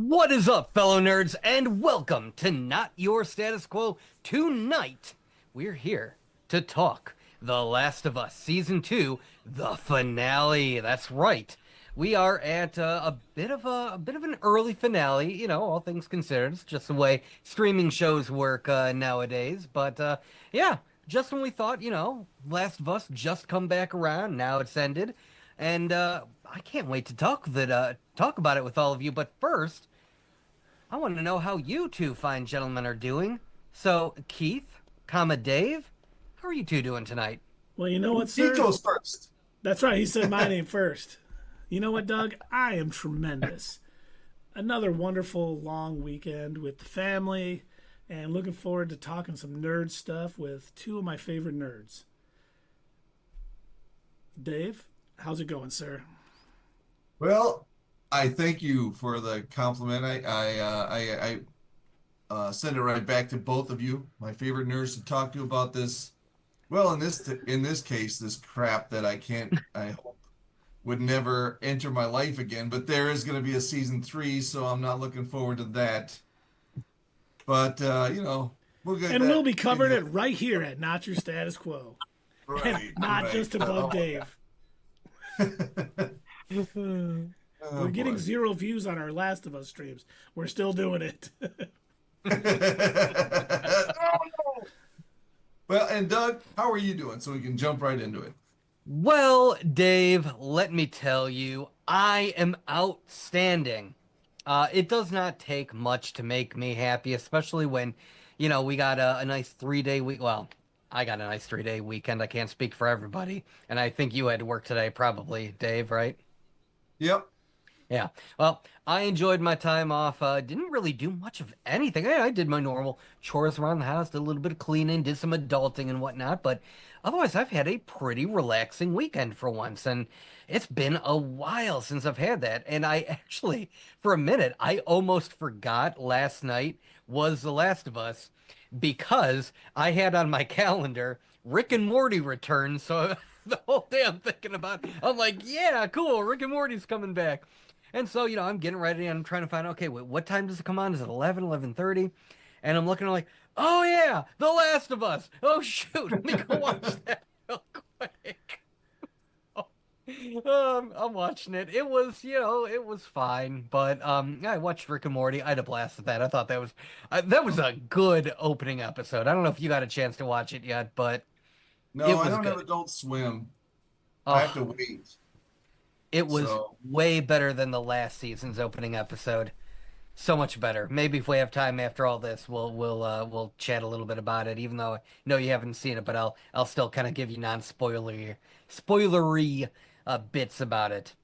What is up, fellow nerds, and welcome to Not Your Status Quo. Tonight, we're here to talk The Last of Us Season 2, the finale. That's right. We are at a bit of an early finale, all things considered. It's just the way streaming shows work nowadays. But yeah, just when we thought, Last of Us just come back around, now it's ended. And I can't wait to talk about it with all of you. But first, I want to know how you two fine gentlemen are doing. So, Keith, comma Dave, how are you two doing tonight? Well, you know what, He sir? goes first. That's right. He said my name first. You know what, Doug? I am tremendous. Another wonderful long weekend with the family and looking forward to talking some nerd stuff with two of my favorite nerds. Dave, how's it going, sir? Well, I thank you for the compliment. I send it right back to both of you, my favorite nerds, to talk to about this. Well, in this case, this crap that I hope would never enter my life again. But there is going to be a season 3, so I'm not looking forward to that. But we'll get And that. we'll be covering it right here at Not Your Status Quo. Right, Not right. just above Dave. Oh, We're getting boy. 0 views on our Last of Us streams. We're still doing it. Well, and Doug, how are you doing? So we can jump right into it. Well, Dave, let me tell you, I am outstanding. It does not take much to make me happy, especially when, we got a nice 3-day week. Well, I got a nice 3-day weekend. I can't speak for everybody. And I think you had to work today, probably, Dave, right? Yep. Yeah. Well, I enjoyed my time off. Didn't really do much of anything. I did my normal chores around the house, did a little bit of cleaning, did some adulting and whatnot. But otherwise, I've had a pretty relaxing weekend for once. And it's been a while since I've had that. And I actually, for a minute, I almost forgot last night was The Last of Us because I had on my calendar Rick and Morty return. So the whole day I'm thinking about, I'm like, yeah, cool, Rick and Morty's coming back. And so, I'm getting ready and I'm trying to find, okay, wait, what time does it come on? Is it 11, 11:30? And I'm looking like, oh yeah, The Last of Us. Oh shoot, let me go watch that real quick. I'm watching it. It was, it was fine, but yeah, I watched Rick and Morty. I had a blast with that. I thought that was a good opening episode. I don't know if you got a chance to watch it yet, but No, it I was don't have good. Adult Swim. I have to Oh, wait. it was So, way better than the last season's opening episode. So much better. Maybe if we have time after all this, we'll chat a little bit about it. Even though I know you haven't seen it, but I'll still kind of give you non-spoilery bits about it.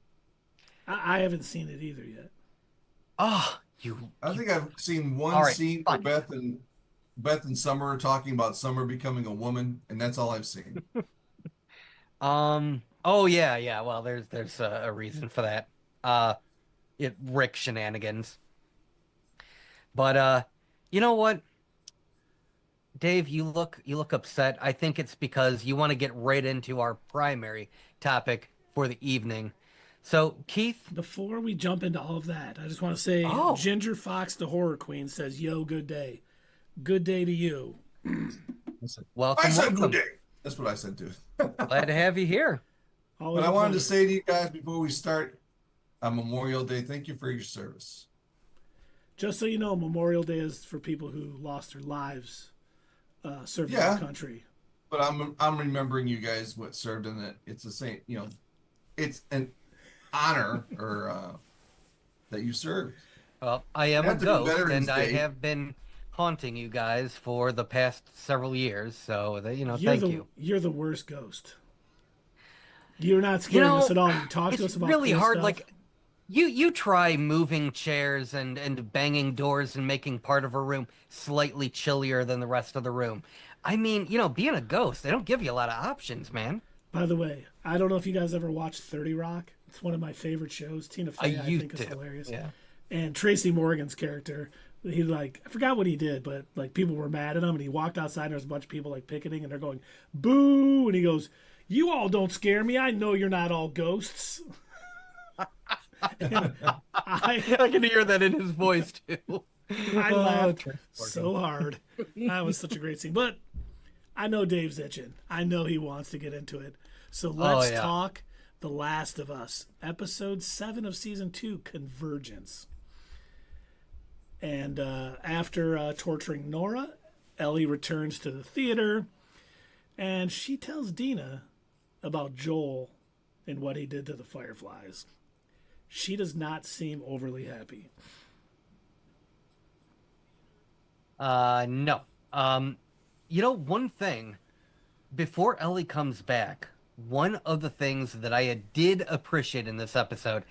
I haven't seen it either yet. Oh, you, I you. think I've seen All one right, scene where fine. Beth and Summer are talking about Summer becoming a woman, and that's all I've seen. Oh yeah, yeah. Well, there's a reason for that. Uh, Rick shenanigans. But you know what, Dave, you look upset. I think it's because you want to get right into our primary topic for the evening. So, Keith, Before we jump into all of that, I just want to say oh, Ginger Fox, the horror queen, says, "Yo, good day. Good day to you." I welcome, said good welcome. day. That's what I said too. Glad to have you here. But Always I a wanted to pleasure. say to you guys before we start on Memorial Day, thank you for your service. Just so you know, Memorial Day is for people who lost their lives serving our Yeah, country. but I'm remembering you guys what served in it. It's the same, it's an honor or that you served. Well, I It am a have to be ghost, and Veterans I Day. have been haunting you guys for the past several years. So, You're thank the you. you're the worst ghost. You're not You scaring us know, at all. You talk to it's us about really cool hard. stuff. Like, you try moving chairs and banging doors and making part of a room slightly chillier than the rest of the room. I mean, being a ghost, they don't give you a lot of options, man. By the way, I don't know if you guys ever watched 30 Rock. It's one of my favorite shows. Tina I Fey, I think, used is to. hilarious. Yeah. And Tracy Morgan's character, he like I forgot what he did, but like people were mad at him, and he walked outside, and there's a bunch of people like picketing, and they're going boo, and he goes, "You all don't scare me. I know you're not all ghosts." And I I can hear that in his voice too. I Oh, laughed transporting. so hard. That was such a great scene. But I know Dave's itching. I know he wants to get into it. So Oh let's yeah. talk The Last of Us, episode 7 of season 2, Convergence. And after torturing Nora, Ellie returns to the theater and she tells Dina about Joel and what he did to the Fireflies. She does not seem overly happy. No. One thing before Ellie comes back, one of the things that I did appreciate in this episode,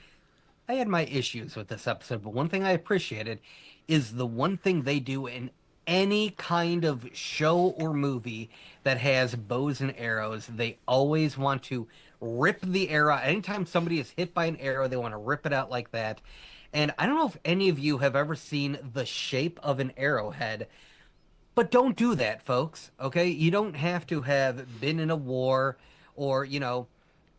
I had my issues with this episode, but one thing I appreciated is the one thing they do in any kind of show or movie that has bows and arrows. They always want to rip the arrow. Anytime somebody is hit by an arrow, they want to rip it out like that. And I don't know if any of you have ever seen the shape of an arrowhead, but don't do that, folks. Okay? You don't have to have been in a war or,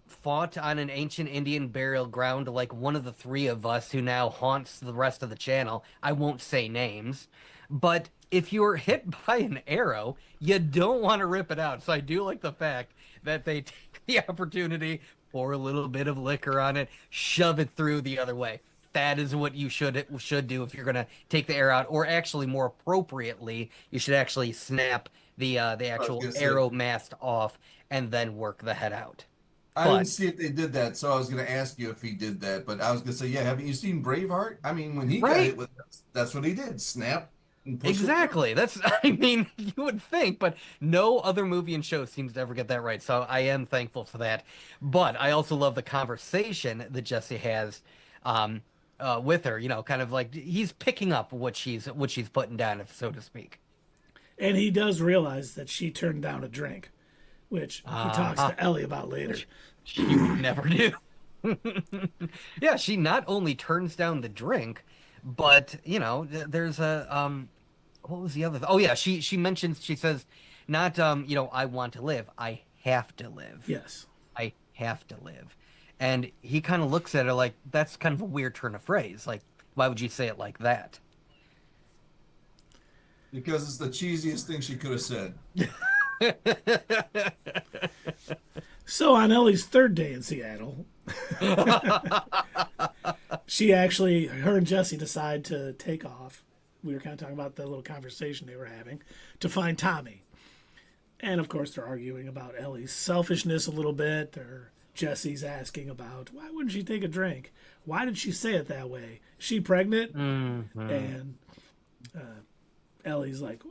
fought on an ancient Indian burial ground like one of the three of us who now haunts the rest of the channel. I won't say names. But if you're hit by an arrow, you don't want to rip it out. So I do like the fact that they take the opportunity, pour a little bit of liquor on it, shove it through the other way. That is what you should do if you're gonna take the arrow out, or actually more appropriately, you should actually snap the I was actual gonna say, arrow mast off and then work the head out. I didn't But see if they did that, so I was going to ask you if he did that. But I was going to say, yeah, haven't you seen Braveheart? I mean, when he got right, hit with, that's what he did: snap and push it through. exactly. That's I mean, you would think, but no other movie and show seems to ever get that right. So I am thankful for that. But I also love the conversation that Jesse has with her. Kind of like he's picking up what she's putting down, if so to speak. And he does realize that she turned down a drink, which he talks Uh-huh. to Ellie about later. She would never do. Yeah, she not only turns down the drink, but there's a what was the other oh yeah, she mentions, she says, not I want to live, I have to live. Yes. I have to live. And he kind of looks at her like that's kind of a weird turn of phrase. Like, why would you say it like that? Because it's the cheesiest thing she could have said. So on Ellie's third day in Seattle, her and Jesse decide to take off. We were kind of talking about the little conversation they were having to find Tommy. And of course, they're arguing about Ellie's selfishness a little bit. Jesse's asking about why wouldn't she take a drink? Why did she say it that way? Is she pregnant? And Ellie's like,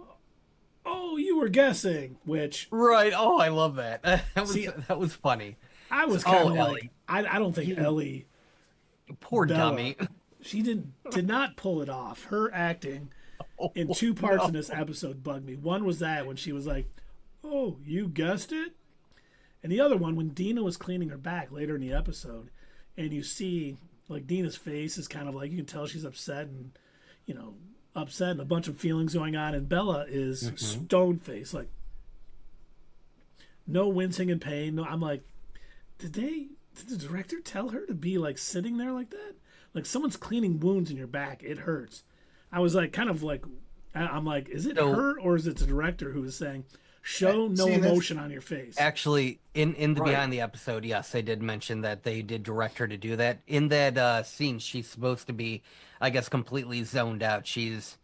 "Oh, you were guessing," which Right. Oh, I love that. See, that was funny. I was kind of like, Ellie. I don't think Ellie, Poor Bella, dummy. she did not pull it off. Her acting in two parts in this episode bugged me. One was that when she was like, "Oh, you guessed it," and the other one when Dina was cleaning her back later in the episode, and you see like Dina's face is kind of like, you can tell she's upset and upset and a bunch of feelings going on, and Bella is stone faced, like no wincing in pain. No, I'm like, did the director tell her to be like sitting there like that? Like someone's cleaning wounds in your back, it hurts. I was like, kind of like, I'm like, is it her or is it the director who is saying, show no emotion on your face? Actually, in the Right. behind the episode, yes, they did mention that they did direct her to do that. In that scene, she's supposed to be, I guess, completely zoned out. She's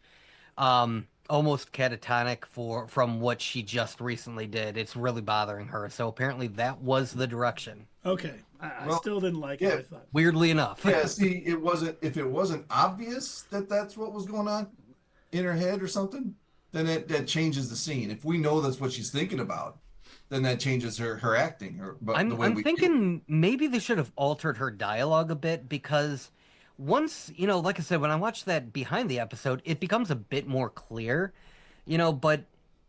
almost catatonic from what she just recently did. It's really bothering her. So apparently that was the direction. Okay, I Well, still didn't like yeah. it. I thought, Weirdly enough. Yeah, see, if it wasn't obvious that that's what was going on in her head or something, then that changes the scene. If we know that's what she's thinking about, then that changes her acting, or but the way I'm we thinking maybe they should have altered her dialogue a bit, because once, like I said, when I watched that behind the episode, it becomes a bit more clear, but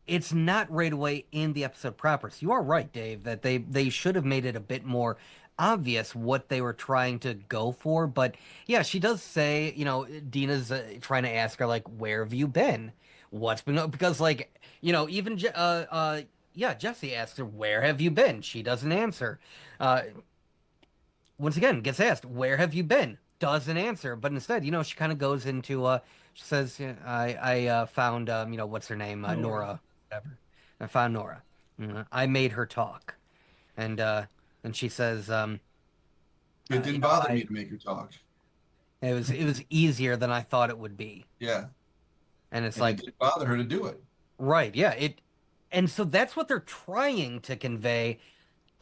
it's not right away in the episode proper. So you are right, Dave, that they should have made it a bit more obvious what they were trying to go for. But yeah, she does say, Dina's trying to ask her, like, where have you been? What's been, because, like, even yeah, Jesse asks her, where have you been? She doesn't answer. Once again, gets asked, where have you been? doesn't answer, but instead, she kind of goes into she says, yeah, I found what's her name, Nora. Nora, whatever. I found Nora. I made her talk, and she says, It didn't bother me I to make her talk. it was easier than I thought it would be, Yeah, and it's and it like, didn't bother her to do it. right, yeah, and so that's what they're trying to convey.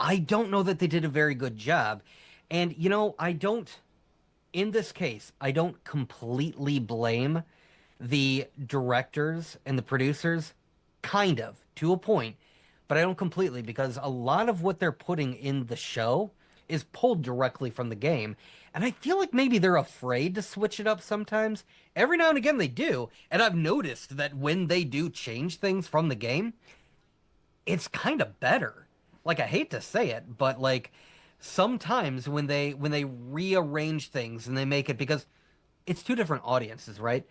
I don't know that they did a very good job, and I don't. In this case, I don't completely blame the directors and the producers, kind of, to a point, but I don't completely because a lot of what they're putting in the show is pulled directly from the game. And I feel like maybe they're afraid to switch it up sometimes. Every now and again they do, and I've noticed that when they do change things from the game, it's kind of better. Like I hate to say it, but like sometimes when they rearrange things and they make it because it's two different audiences, right?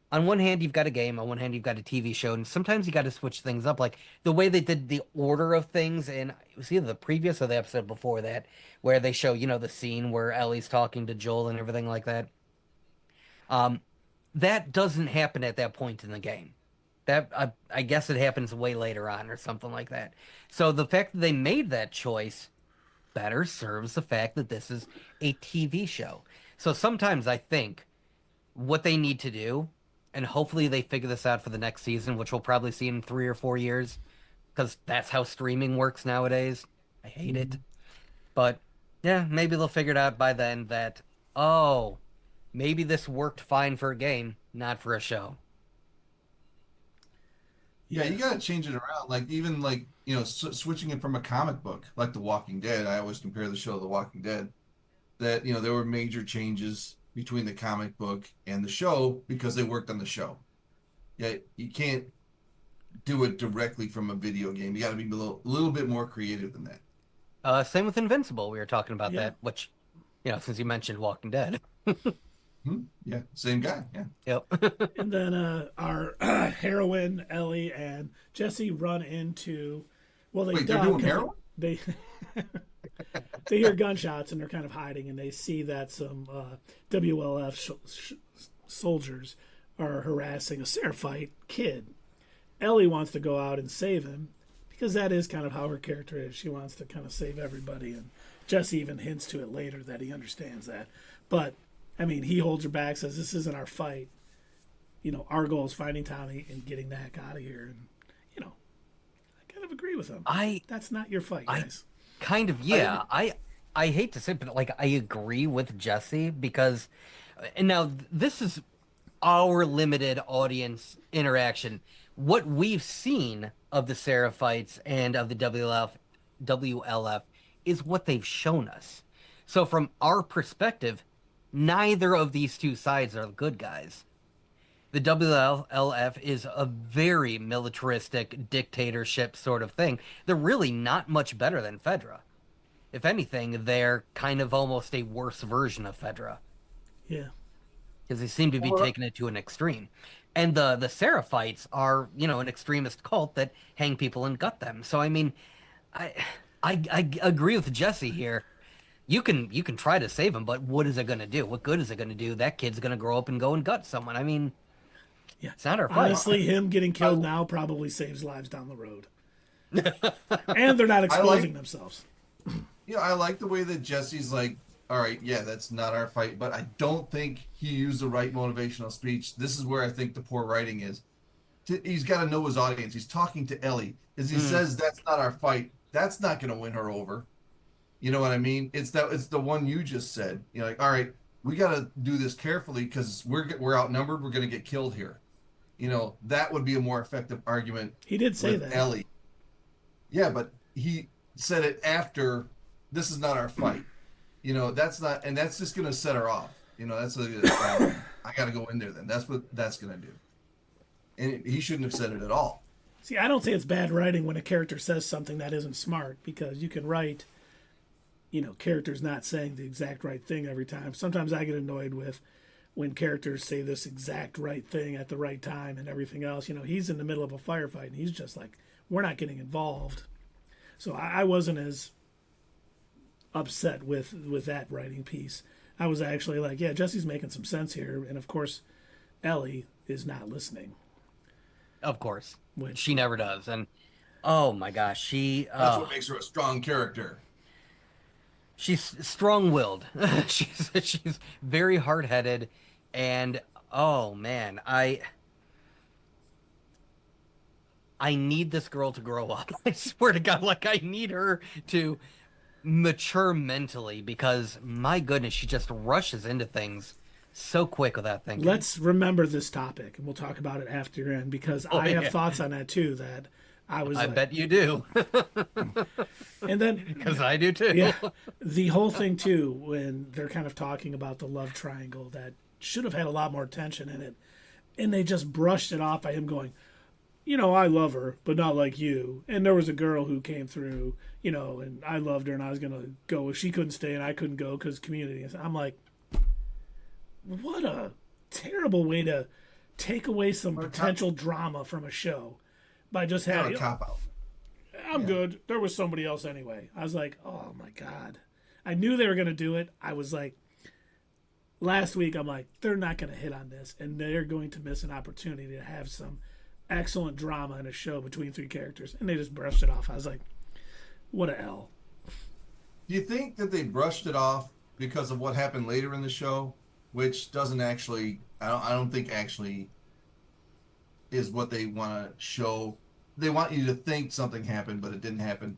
On one hand, you've got a game, on one hand, you've got a TV show, and sometimes you got to switch things up. Like the way they did the order of things, and it was either the previous or the episode before that, where they show, the scene where Ellie's talking to Joel and everything like that. Um, that doesn't happen at that point in the game. That I guess it happens way later on or something like that. So the fact that they made that choice better serves the fact that this is a TV show. So sometimes I think what they need to do, and hopefully they figure this out for the next season, which we'll probably see in 3 or 4 years, because that's how streaming works nowadays. I hate it. But yeah, maybe they'll figure it out by then that, oh, maybe this worked fine for a game, not for a show. Yeah, you got to change it around. Like even like switching it from a comic book, like The Walking Dead. I always compare the show to The Walking Dead. That there were major changes between the comic book and the show because they worked on the show. Yeah, you can't do it directly from a video game. You got to be a little bit more creative than that. Same with Invincible. We were talking about Yeah. that, which, since you mentioned Walking Dead. Yeah, same guy. Yeah. Yep. And then our heroine Ellie and Jesse run into. Well, they Wait, they're duck doing 'cause heroin? They they hear gunshots and they're kind of hiding, and they see that some WLF soldiers are harassing a Seraphite kid. Ellie wants to go out and save him because that is kind of how her character is. She wants to kind of save everybody, and Jesse even hints to it later that he understands that. But I mean, he holds her back, says this isn't our fight. Our goal is finding Tommy and getting the heck out of here. And I kind of agree with him. I That's not your fight, I guys. kind of, yeah. I hate to say it, but like I agree with Jesse because and now this is our limited audience interaction. What we've seen of the Seraphites and of the WLF is what they've shown us. So from our perspective, neither of these two sides are good guys. The WLF is a very militaristic dictatorship sort of thing. They're really not much better than Fedra. If anything, they're kind of almost a worse version of Fedra Yeah. because they seem to be Well, taking it to an extreme. And the Seraphites are, an extremist cult that hang people and gut them. So I mean, I I agree with Jesse here. You can try to save him, but what is it going to do? What good is it going to do? That kid's going to grow up and go and gut someone. I mean, Yeah. it's not our fight. Honestly, him getting killed now probably saves lives down the road. And they're not I exposing like themselves. I like the way that Jesse's like, all right, yeah, that's not our fight, but I don't think he used the right motivational speech. This is where I think the poor writing is. He's got to know his audience. He's talking to Ellie. As he says, that's not our fight. That's not going to win her over. You know what I mean? It's the one you just said. Like, all right, we got to do this carefully because we're outnumbered. We're going to get killed here. That would be a more effective argument. He did say with that. Ellie. Yeah, but he said it after. This is not our fight. That's not, and that's just going to set her off. That's I got to go in there then. That's what that's going to do. And he shouldn't have said it at all. See, I don't say it's bad writing when a character says something that isn't smart because you can write, characters not saying the exact right thing every time. Sometimes I get annoyed with when characters say this exact right thing at the right time and everything else. He's in the middle of a firefight and he's just like, we're not getting involved. So I wasn't as upset with that writing piece. I was actually like, yeah, Jesse's making some sense here. And of course, Ellie is not listening. Of course. Which She never does. And oh my gosh, That's what makes her a strong character. she's strong-willed. She's very hard-headed, and oh man, I need this girl to grow up. I swear to God, like I need her to mature mentally because my goodness, she just rushes into things so quick without thinking. let's remember this topic, and we'll talk about it after you're in because I have thoughts on that too. That I was. I like, bet you do. and then Because I do too. yeah, the whole thing too when they're kind of talking about the love triangle that should have had a lot more tension in it, and they just brushed it off by him going, I love her, but not like you. And there was a girl who came through, and I loved her, and I was gonna go. She couldn't stay, and I couldn't go because community. I'm like, what a terrible way to take away some potential drama from a show by just having a cop out. I'm good. There was somebody else anyway. I was like, oh my God. I knew they were going to do it. I was like, last week, I'm like, they're not going to hit on this, and they're going to miss an opportunity to have some excellent drama in a show between three characters. And they just brushed it off. I was like, what a L. Do you think that they brushed it off because of what happened later in the show, which doesn't actually, I don't think actually is what they want to show? They want you to think something happened, but it didn't happen.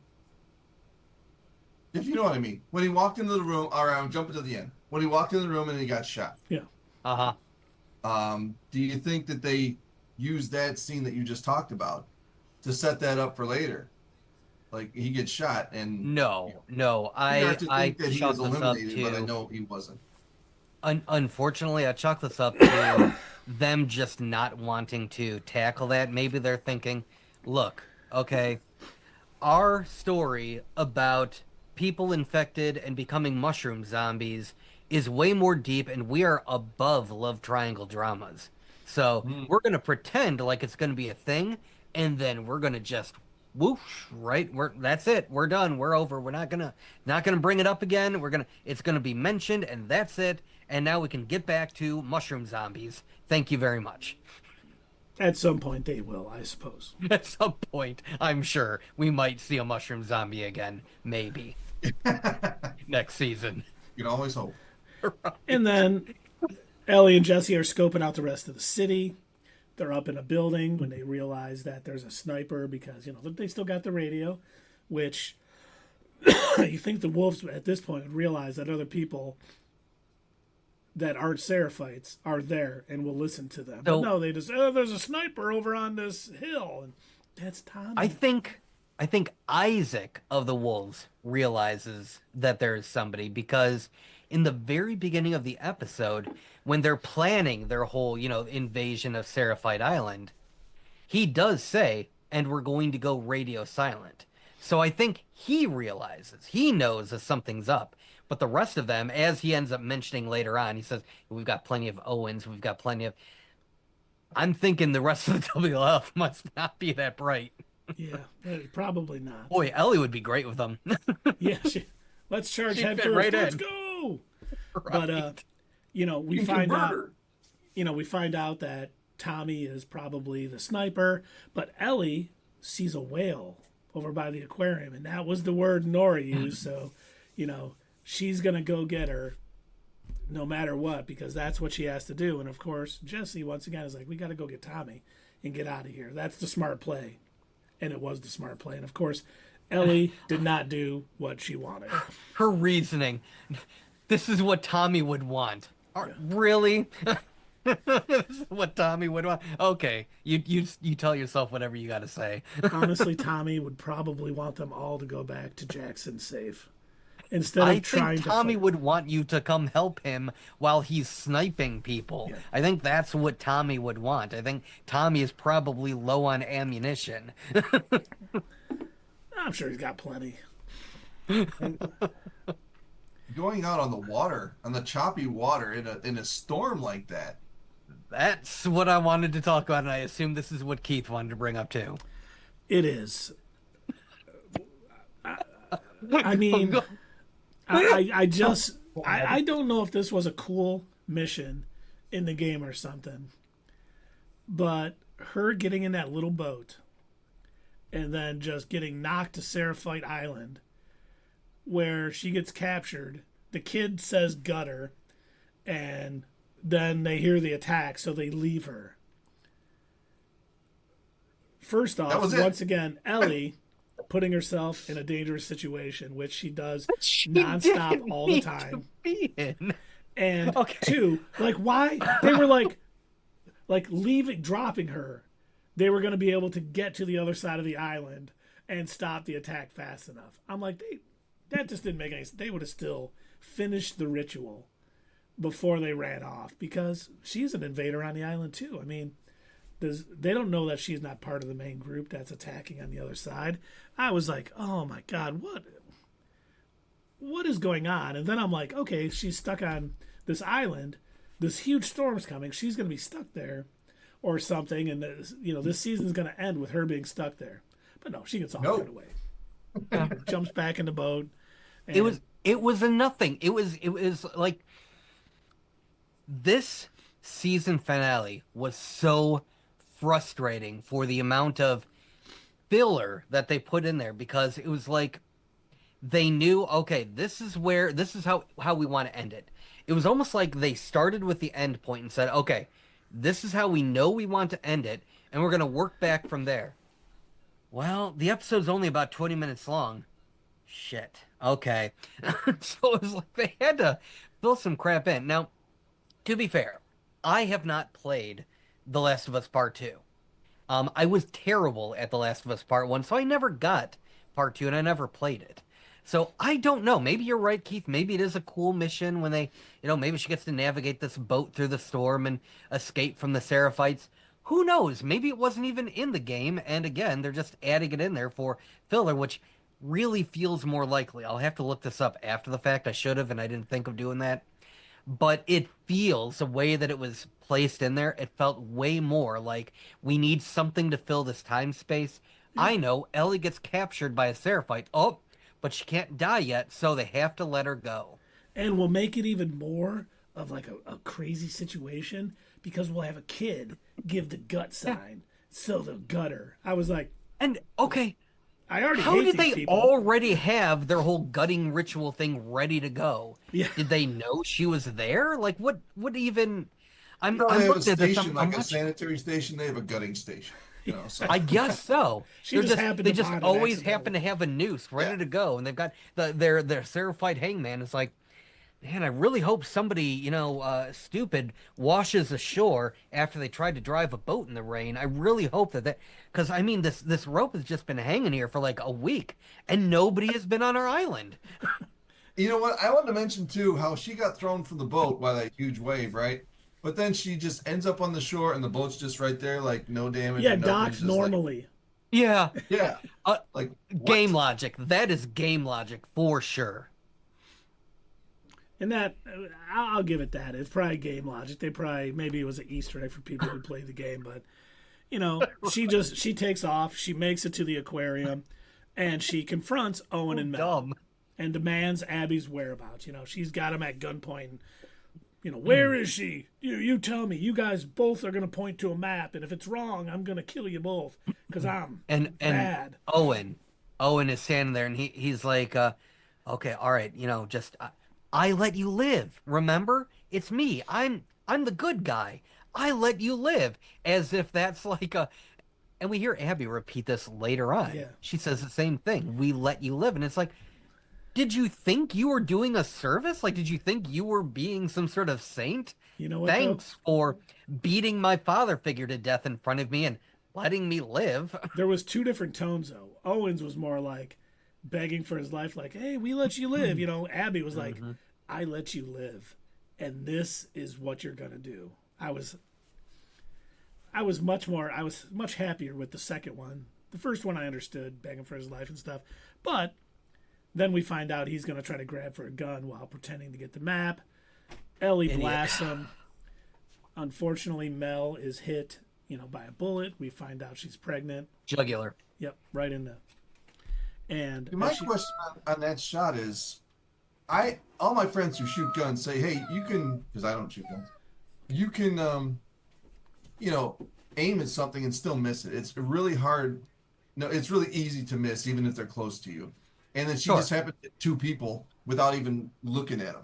If you know what I mean. When he walked into the room, or I'm jumping to the end. When he walked in the room and he got shot. Yeah. Uh-huh. Do you think that they used that scene that you just talked about to set that up for later? Like he gets shot and No. I have to think that he chalk was this up eliminated, but I to know he wasn't. unfortunately, I chalk this up to them just not wanting to tackle that. Maybe they're thinking, look, okay, our story about people infected and becoming mushroom zombies is way more deep, and we are above love triangle dramas. So we're going to pretend like it's going to be a thing, and then we're going to just whoosh, right? That's it. We're done. We're over. We're not gonna bring it up again. It's gonna be mentioned, and that's it. And now we can get back to mushroom zombies. Thank you very much. At some point, they will, I suppose. At some point, I'm sure we might see a mushroom zombie again. Maybe next season. You can always hope. And then Ellie and Jesse are scoping out the rest of the city. They're up in a building when they realize that there's a sniper because, they still got the radio, which you think the wolves at this point would realize that other people that aren't Seraphites are there and will listen to them. But no, they just, there's a sniper over on this hill. And that's Tommy. I think Isaac of the Wolves realizes that there is somebody because in the very beginning of the episode, when they're planning their whole, invasion of Seraphite Island, he does say, and we're going to go radio silent. So I think he realizes, he knows that something's up. But the rest of them, as he ends up mentioning later on, he says, we've got plenty of Owens, we've got plenty of... I'm thinking the rest of the WLF must not be that bright. Yeah, probably not. Boy, Ellie would be great with them. Yeah, let's charge head first. Right Let's in. Go! Right. But, we find out that Tommy is probably the sniper, but Ellie sees a whale over by the aquarium, and that was the word Nora used, so, she's going to go get her no matter what, because that's what she has to do. And, of course, Jesse, once again, is like, we got to go get Tommy and get out of here. That's the smart play. And it was the smart play. And, of course, Ellie did not do what she wanted. Her reasoning. This is what Tommy would want. Really? This is what Tommy would want? Okay. You tell yourself whatever you got to say. Honestly, Tommy would probably want them all to go back to Jackson safe. Instead of trying to Tommy fight. would want you to come help him while he's sniping people. Yeah. I think that's what Tommy would want. I think Tommy is probably low on ammunition. I'm sure he's got plenty. Going out on the water, on the choppy water in a storm like that. That's what I wanted to talk about, and I assume this is what Keith wanted to bring up too. It is. I mean, I just I don't know if this was a cool mission in the game or something, but her getting in that little boat and then just getting knocked to Seraphite Island where she gets captured. The kid says gutter, and then they hear the attack, so they leave her. First off, once again, Ellie putting herself in a dangerous situation, which she does nonstop all the time. And two, like why they were like leaving, dropping her. They were going to be able to get to the other side of the island and stop the attack fast enough. I'm like, that just didn't make any sense. They would have still finished the ritual before they ran off, because she's an invader on the island too. I mean, they don't know that she's not part of the main group that's attacking on the other side. I was like, oh my God, what is going on? And then I'm like, okay, she's stuck on this island. This huge storm's coming. She's going to be stuck there or something. And this season's going to end with her being stuck there. But no, she gets all right away. Jumps back in the boat. And it was a nothing. It was like this season finale was so frustrating for the amount of filler that they put in there, because it was like they knew, okay, this is how we want to end it. It was almost like they started with the end point and said, okay, this is how we know we want to end it, and we're going to work back from there. Well, the episode's only about 20 minutes long. Shit. Okay. So it was like they had to fill some crap in. Now, to be fair, I have not played The Last of Us Part 2. I was terrible at The Last of Us Part 1, so I never got Part 2, and I never played it. So I don't know. Maybe you're right, Keith. Maybe it is a cool mission when they, maybe she gets to navigate this boat through the storm and escape from the Seraphites. Who knows? Maybe it wasn't even in the game, and again, they're just adding it in there for filler, which really feels more likely. I'll have to look this up after the fact. I should have, and I didn't think of doing that. But it feels, the way that it was placed in there, it felt way more like we need something to fill this time space. I know Ellie gets captured by a Seraphite. Oh, but she can't die yet, so they have to let her go. And we'll make it even more of like a crazy situation, because we'll have a kid give the gut sign, so the gutter. I was like, and okay, I already how hate did these they people. already have their whole gutting ritual thing ready to go? Yeah. Did they know she was there? Like, what even? They have a station, like a sanitary station. They have a gutting station. So. I guess so. They just always happen to have a noose ready to go, and they've got their Seraphite hangman. It's like, man, I really hope somebody, stupid washes ashore after they tried to drive a boat in the rain. I really hope that because I mean, this rope has just been hanging here for like a week, and nobody has been on our island. You know what? I wanted to mention too how she got thrown from the boat by that huge wave, right? But then she just ends up on the shore, and the boat's just right there, like no damage. Yeah, docks normally. Yeah. Like game logic. That is game logic for sure. And that, I'll give it that. It's probably game logic. Maybe it was an Easter egg for people who play the game, but she takes off. She makes it to the aquarium, and she confronts Owen and Mel, and demands Abby's whereabouts. She's got him at gunpoint. Where is she? You tell me. You guys both are going to point to a map, and if it's wrong, I'm going to kill you both because I'm bad. Owen is standing there, and he's like, okay, all right, just I let you live. Remember, it's me. I'm the good guy. I let you live, as if that's like a. And we hear Abby repeat this later on. Yeah. She says the same thing. We let you live, and it's like, did you think you were doing a service? Like, did you think you were being some sort of saint? You know what? Thanks for beating my father figure to death in front of me and letting me live. There was two different tones, though. Owen's was more like begging for his life, like, hey, we let you live. Abby was like, I let you live, and this is what you're going to do. I was much happier with the second one. The first one I understood, begging for his life and stuff. But then we find out he's going to try to grab for a gun while pretending to get the map. Ellie blasts him. Unfortunately, Mel is hit, by a bullet. We find out she's pregnant. Jugular. Yep, right in the. And my question on that shot is, all my friends who shoot guns say, hey, you can, because I don't shoot guns, you can, aim at something and still miss it. It's really hard. No, it's really easy to miss, even if they're close to you. And then she just happened to hit two people without even looking at them.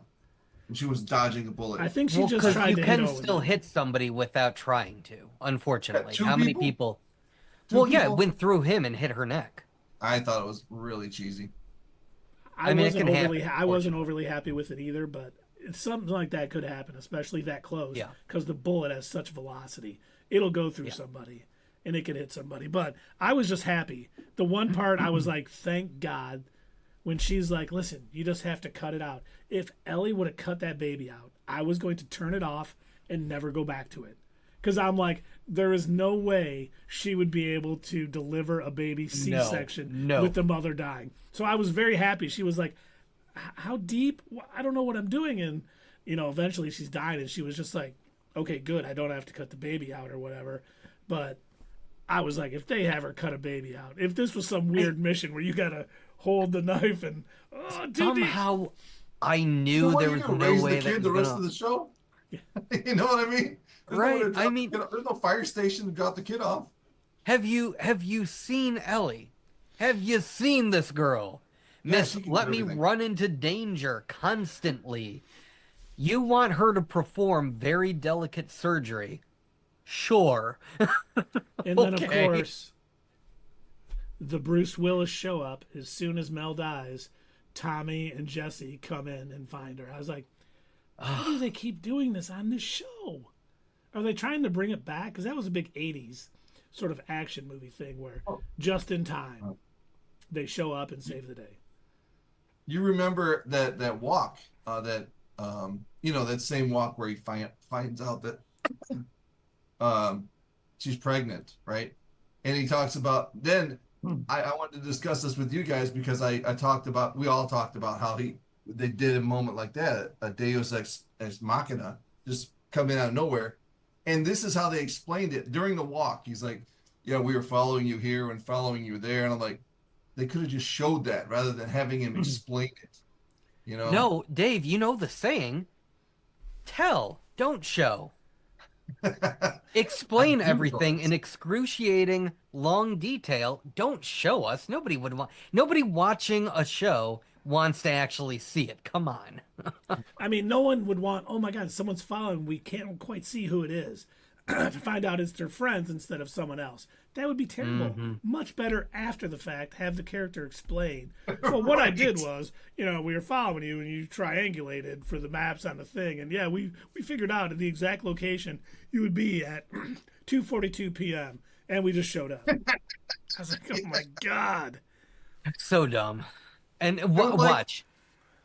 And she was dodging a bullet. I think she just tried you to can still hit somebody without trying to, unfortunately. How many people? Well, yeah, it went through him and hit her neck. I thought it was really cheesy. I wasn't overly happy with it either, but something like that could happen, especially that close. Yeah. Because the bullet has such velocity. It'll go through somebody, and it could hit somebody. But I was just happy. The one part I was like, thank God, when she's like, listen, you just have to cut it out. If Ellie would have cut that baby out, I was going to turn it off and never go back to it. Because I'm like, there is no way she would be able to deliver a baby C-section with the mother dying. So I was very happy. She was like, how deep? I don't know what I'm doing. And, eventually she's dying, and she was just like, okay, good. I don't have to cut the baby out or whatever. But I was like, if they have her cut a baby out, if this was some weird mission where you got to hold the knife and somehow I knew there was no way that the rest of the show. Yeah. You know what I mean? Right. I mean, there's no fire station to drop the kid off. Have you seen Ellie? Have you seen this girl? Miss, let me run into danger constantly. You want her to perform very delicate surgery? Sure. And then, of course, the Bruce Willis show up as soon as Mel dies. Tommy and Jesse come in and find her. I was like, how do they keep doing this on this show? Are they trying to bring it back? Because that was a big 80s sort of action movie thing where just in time they show up and save the day. You remember that walk, that same walk where he finds out that she's pregnant, right? And he talks about, then I wanted to discuss this with you guys because we all talked about how they did a moment like that, a Deus ex machina, just coming out of nowhere. And this is how they explained it during the walk. He's like, yeah, we were following you here and following you there. And I'm like, they could have just showed that rather than having him explain it. No, Dave, you know the saying, tell, don't show. Explain everything in excruciating long detail. Don't show us. Nobody watching a show wants to actually see it. Come on. I mean, no one would want, oh my God, someone's following. We can't quite see who it is. To find out it's their friends instead of someone else. That would be terrible. Mm-hmm. Much better after the fact, have the character explain. Well, what I did was, we were following you and you triangulated for the maps on the thing. And yeah, we figured out at the exact location you would be at 2:42 p.m. And we just showed up. I was like, oh my God. So dumb. And watch.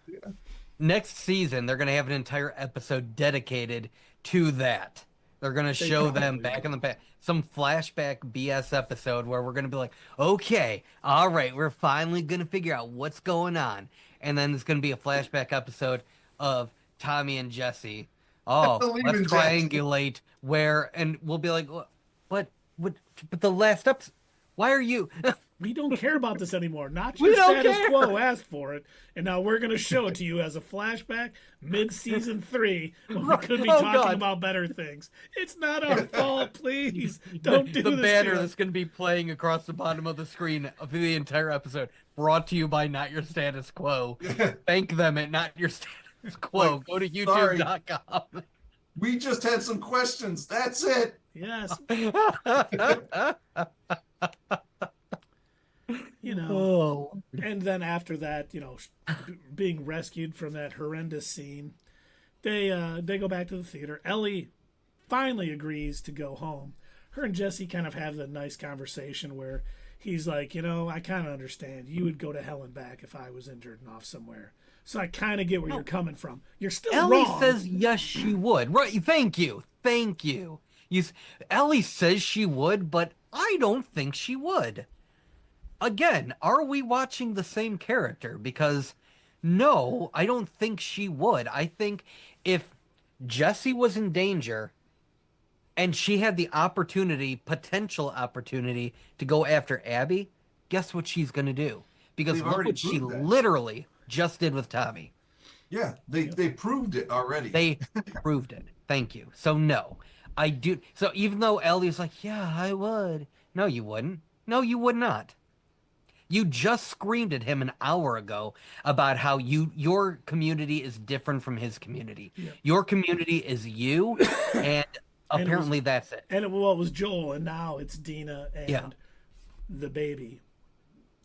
Yeah. Next season, they're going to have an entire episode dedicated to that. They're going to show them back in the past, some flashback BS episode where we're going to be like, okay, all right, we're finally going to figure out what's going on. And then there's going to be a flashback episode of Tommy and Jesse. Oh, let's triangulate where, and we'll be like, but the last episode, why are you... We don't care about this anymore. Not your status quo asked for it, and now we're going to show it to you as a flashback mid-season 3 when we could be talking about better things. It's not our fault, please. Don't do this. The banner to that's going to be playing across the bottom of the screen of the entire episode, brought to you by Not Your Status Quo. Thank them at Not Your Status Quo. Go to YouTube.com. We just had some questions. That's it. Yes. And then after that, being rescued from that horrendous scene, they go back to the theater. Ellie finally agrees to go home. Her and Jesse kind of have the nice conversation where he's like, I kind of understand. You would go to hell and back if I was injured and off somewhere. So I kind of get where you're coming from. You're still Ellie wrong. Says yes, she would. Right? Thank you. Ellie says she would, but I don't think she would. Again, are we watching the same character? Because no, I don't think she would. I think if Jesse was in danger and she had the potential opportunity to go after Abby, guess what she's going to do? Because look what she literally just did with Tommy. Yeah, they proved it already. They proved it. Thank you. So no, I do. So even though Ellie's like, yeah, I would. No, you wouldn't. No, you would not. You just screamed at him an hour ago about how your community is different from his community. Yeah. Your community is you, and And it was apparently that's it. well, it was Joel, and now it's Dina Yeah. and the baby.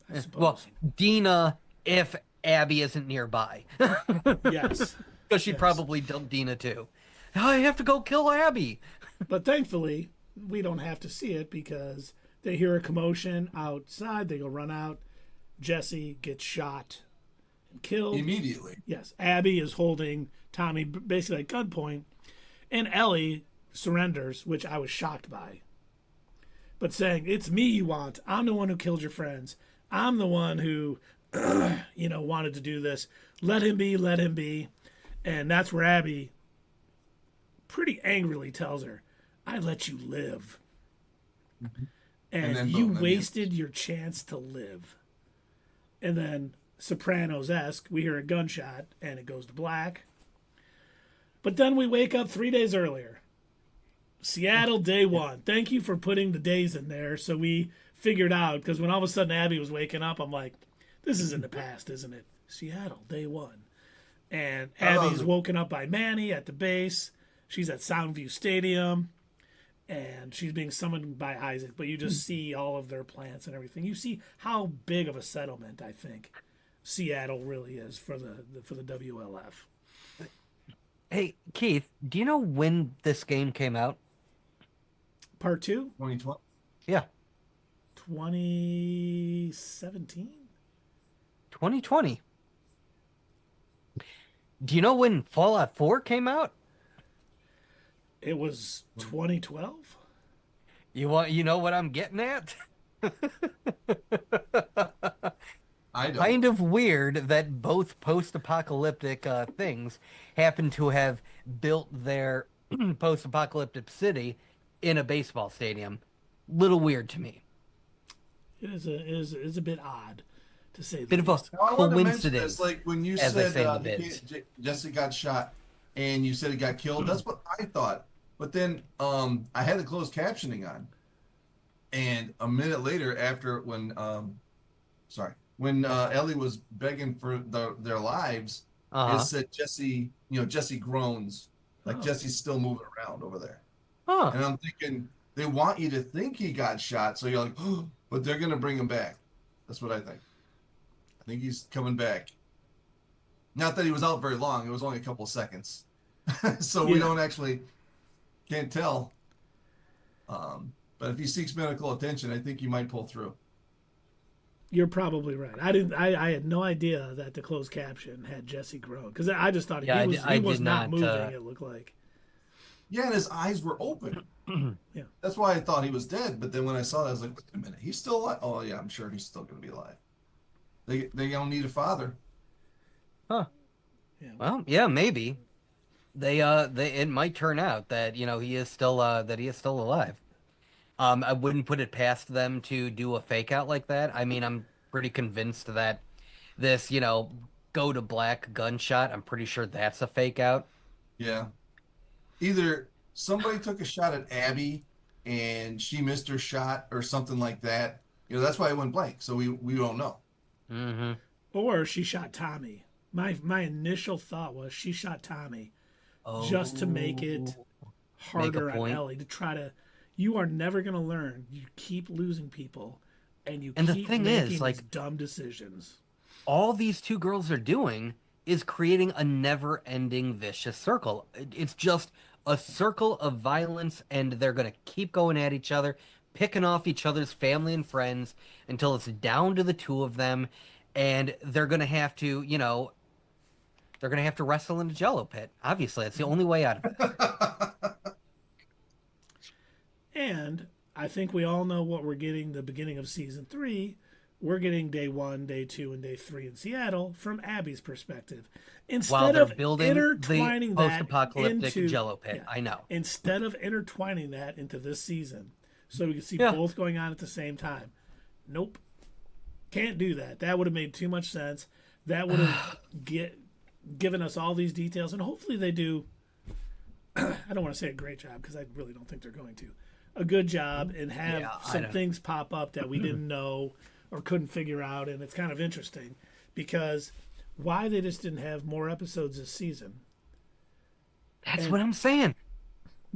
I Well, suppose. Dina, if Abby isn't nearby, Yes. because she'd Yes. probably dump Dina too. I have to go kill Abby. But thankfully, we don't have to see it because they hear a commotion outside. They go run out. Jesse gets shot and killed. Immediately. Yes. Abby is holding Tommy basically at gunpoint. And Ellie surrenders, which I was shocked by. But saying, it's me you want. I'm the one who killed your friends. I'm the one who, wanted to do this. Let him be, let him be. And that's where Abby pretty angrily tells her, I let you live. And then you boom, wasted your chance to live. And then Sopranos-esque, we hear a gunshot and it goes to black. But then we wake up 3 days earlier. Seattle, day one. Thank you for putting the days in there so we figured out, because when all of a sudden Abby was waking up, I'm like, this is in the past, isn't it? Seattle, day one. And Abby's woken up by Manny at the base. She's at Soundview Stadium. And she's being summoned by Isaac. But you just see all of their plants and everything. You see how big of a settlement, I think, Seattle really is for the WLF. Hey, Keith, do you know when this game came out? Part 2? 2012. Yeah, 2017? 2020. Do you know when Fallout 4 came out? It was 2012? You know what I'm getting at? I don't. Kind of weird that both post-apocalyptic things happen to have built their post-apocalyptic city in a baseball stadium. Little weird to me. It is a bit odd, to say the Bit of a least. I wanted to mention coincidence. this, like when you as they said say in the bids. Jesse got shot and you said he got killed. That's what I thought. But then I had the closed captioning on, and a minute later, after when Ellie was begging for their lives, it said Jesse, Jesse groans, like Jesse's still moving around over there. Huh. And I'm thinking they want you to think he got shot, so you're like, oh, but they're gonna bring him back. That's what I think. I think he's coming back. Not that he was out very long; it was only a couple of seconds, so we can't tell. But if he seeks medical attention, I think you might pull through. You're probably right. I had no idea that the closed caption had Jesse groan, because I just thought he was not moving. It looked like. Yeah, and his eyes were open. Yeah. That's why I thought he was dead. But then when I saw that, I was like, wait a minute, he's still alive? Oh, yeah, I'm sure he's still going to be alive. They don't need a father. Huh. Yeah. Well, yeah, maybe. It might turn out that, he is still alive. I wouldn't put it past them to do a fake out like that. I mean, I'm pretty convinced that this, go to black gunshot, I'm pretty sure that's a fake out. Yeah. Either somebody took a shot at Abby and she missed her shot or something like that. That's why it went blank. So we don't know. Mm-hmm. Or she shot Tommy. My initial thought was she shot Tommy just to make it harder on Ellie, to try to. You are never going to learn. You keep losing people, and keep the thing making is, like, these dumb decisions. All these two girls are doing is creating a never-ending vicious circle. It's just a circle of violence, and they're going to keep going at each other, picking off each other's family and friends until it's down to the two of them, and they're going to have to, they're going to have to wrestle in a jello pit. Obviously, it's the only way out of it. And I think we all know what we're getting the beginning of season 3. We're getting day 1, day 2, and day 3 in Seattle from Abby's perspective. While Instead they're of building intertwining the that post-apocalyptic into jello pit. I know. Instead of intertwining that into this season, so we can see Yeah. both going on at the same time. Nope. Can't do that. That would have made too much sense. That would have giving us all these details, and hopefully they do. I don't want to say a great job because I really don't think they're going to. A good job and have some things pop up that we didn't know or couldn't figure out, and it's kind of interesting because why they just didn't have more episodes this season. That's what I'm saying.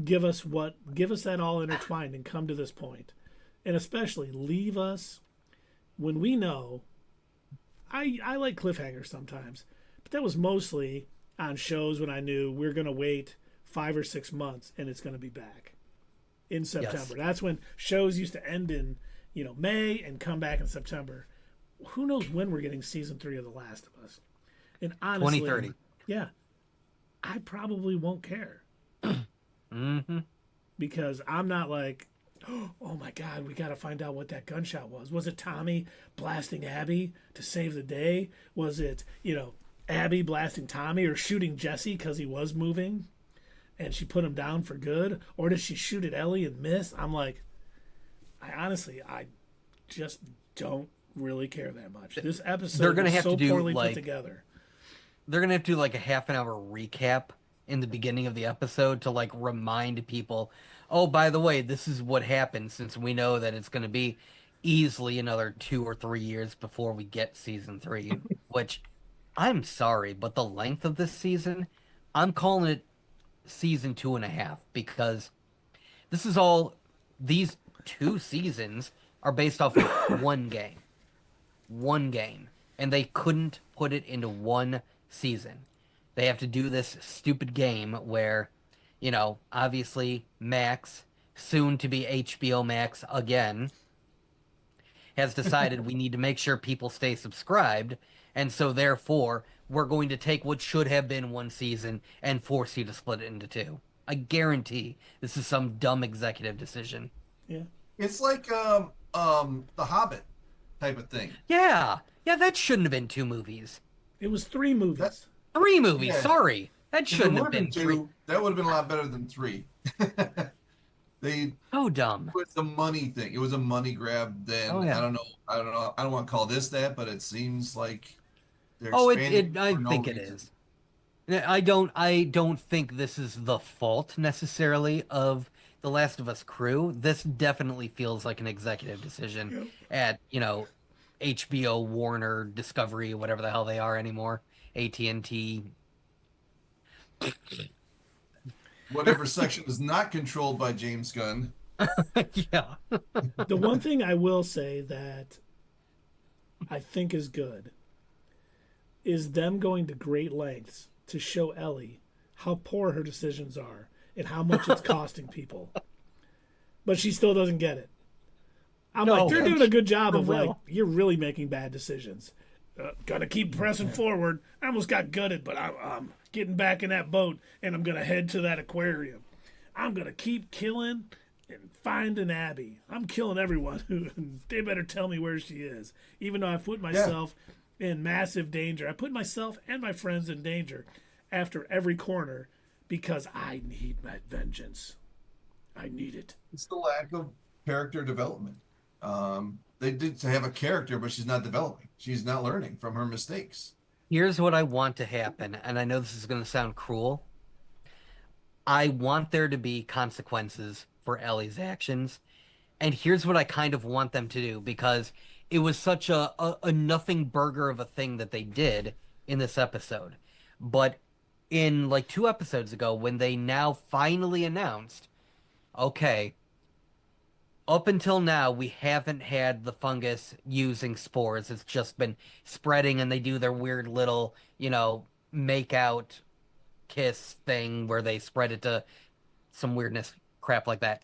Give us that all intertwined and come to this point. And especially leave us when we know. I like cliffhangers sometimes, but that was mostly on shows when I knew we're going to wait 5 or 6 months and it's going to be back in September. Yes. That's when shows used to end in, May and come back in September. Who knows when we're getting season 3 of The Last of Us? And honestly, 2030. Yeah, I probably won't care. Mm-hmm. Because I'm not like, oh my God, we got to find out what that gunshot was. Was it Tommy blasting Abby to save the day? Was it, Abby blasting Tommy or shooting Jesse because he was moving and she put him down for good? Or did she shoot at Ellie and miss? I'm like, I just don't really care that much. This episode is so poorly put together. They're going to have to do like a half-an-hour recap in the beginning of the episode to like remind people, oh, by the way, this is what happened, since we know that it's going to be easily another 2 or 3 years before we get season 3, which I'm sorry, but the length of this season, I'm calling it season 2.5 because these 2 seasons are based off of one game, and they couldn't put it into one season. They have to do this stupid game where, obviously Max, soon to be HBO Max again, has decided we need to make sure people stay subscribed. And so therefore, we're going to take what should have been one season and force you to split it into 2. I guarantee this is some dumb executive decision. Yeah. It's like The Hobbit type of thing. Yeah, that shouldn't have been 2 movies. It was 3 movies. 3 movies, yeah. Sorry. That If shouldn't have been 2, 3. That would have been a lot better than 3. So dumb. It was a money thing. It was a money grab then. Oh, yeah. I don't know. I don't want to call this that, but it seems like they're I expanding think it is. I don't think this is the fault necessarily of the Last of Us crew. This definitely feels like an executive decision at, HBO, Warner, Discovery, whatever the hell they are anymore. AT&T. Whatever section is not controlled by James Gunn. Yeah. The one thing I will say that I think is good is them going to great lengths to show Ellie how poor her decisions are and how much it's costing people. But she still doesn't get it. I'm like, they're doing a good job of like, you're really making bad decisions. Gotta keep pressing forward. I almost got gutted, but I'm getting back in that boat and I'm gonna head to that aquarium. I'm gonna keep killing and finding Abby. I'm killing everyone. They better tell me where she is. Even though I've put myself in massive danger. I put myself and my friends in danger after every corner because I need my vengeance. I need it. It's the lack of character development. They did have a character, but she's not developing. She's not learning from her mistakes. Here's what I want to happen, and I know this is going to sound cruel. I want there to be consequences for Ellie's actions, and here's what I kind of want them to do, because it was such a nothing burger of a thing that they did in this episode. But in like 2 episodes ago, when they now finally announced, okay, up until now, we haven't had the fungus using spores. It's just been spreading, and they do their weird little, make out kiss thing where they spread it to some weirdness crap like that.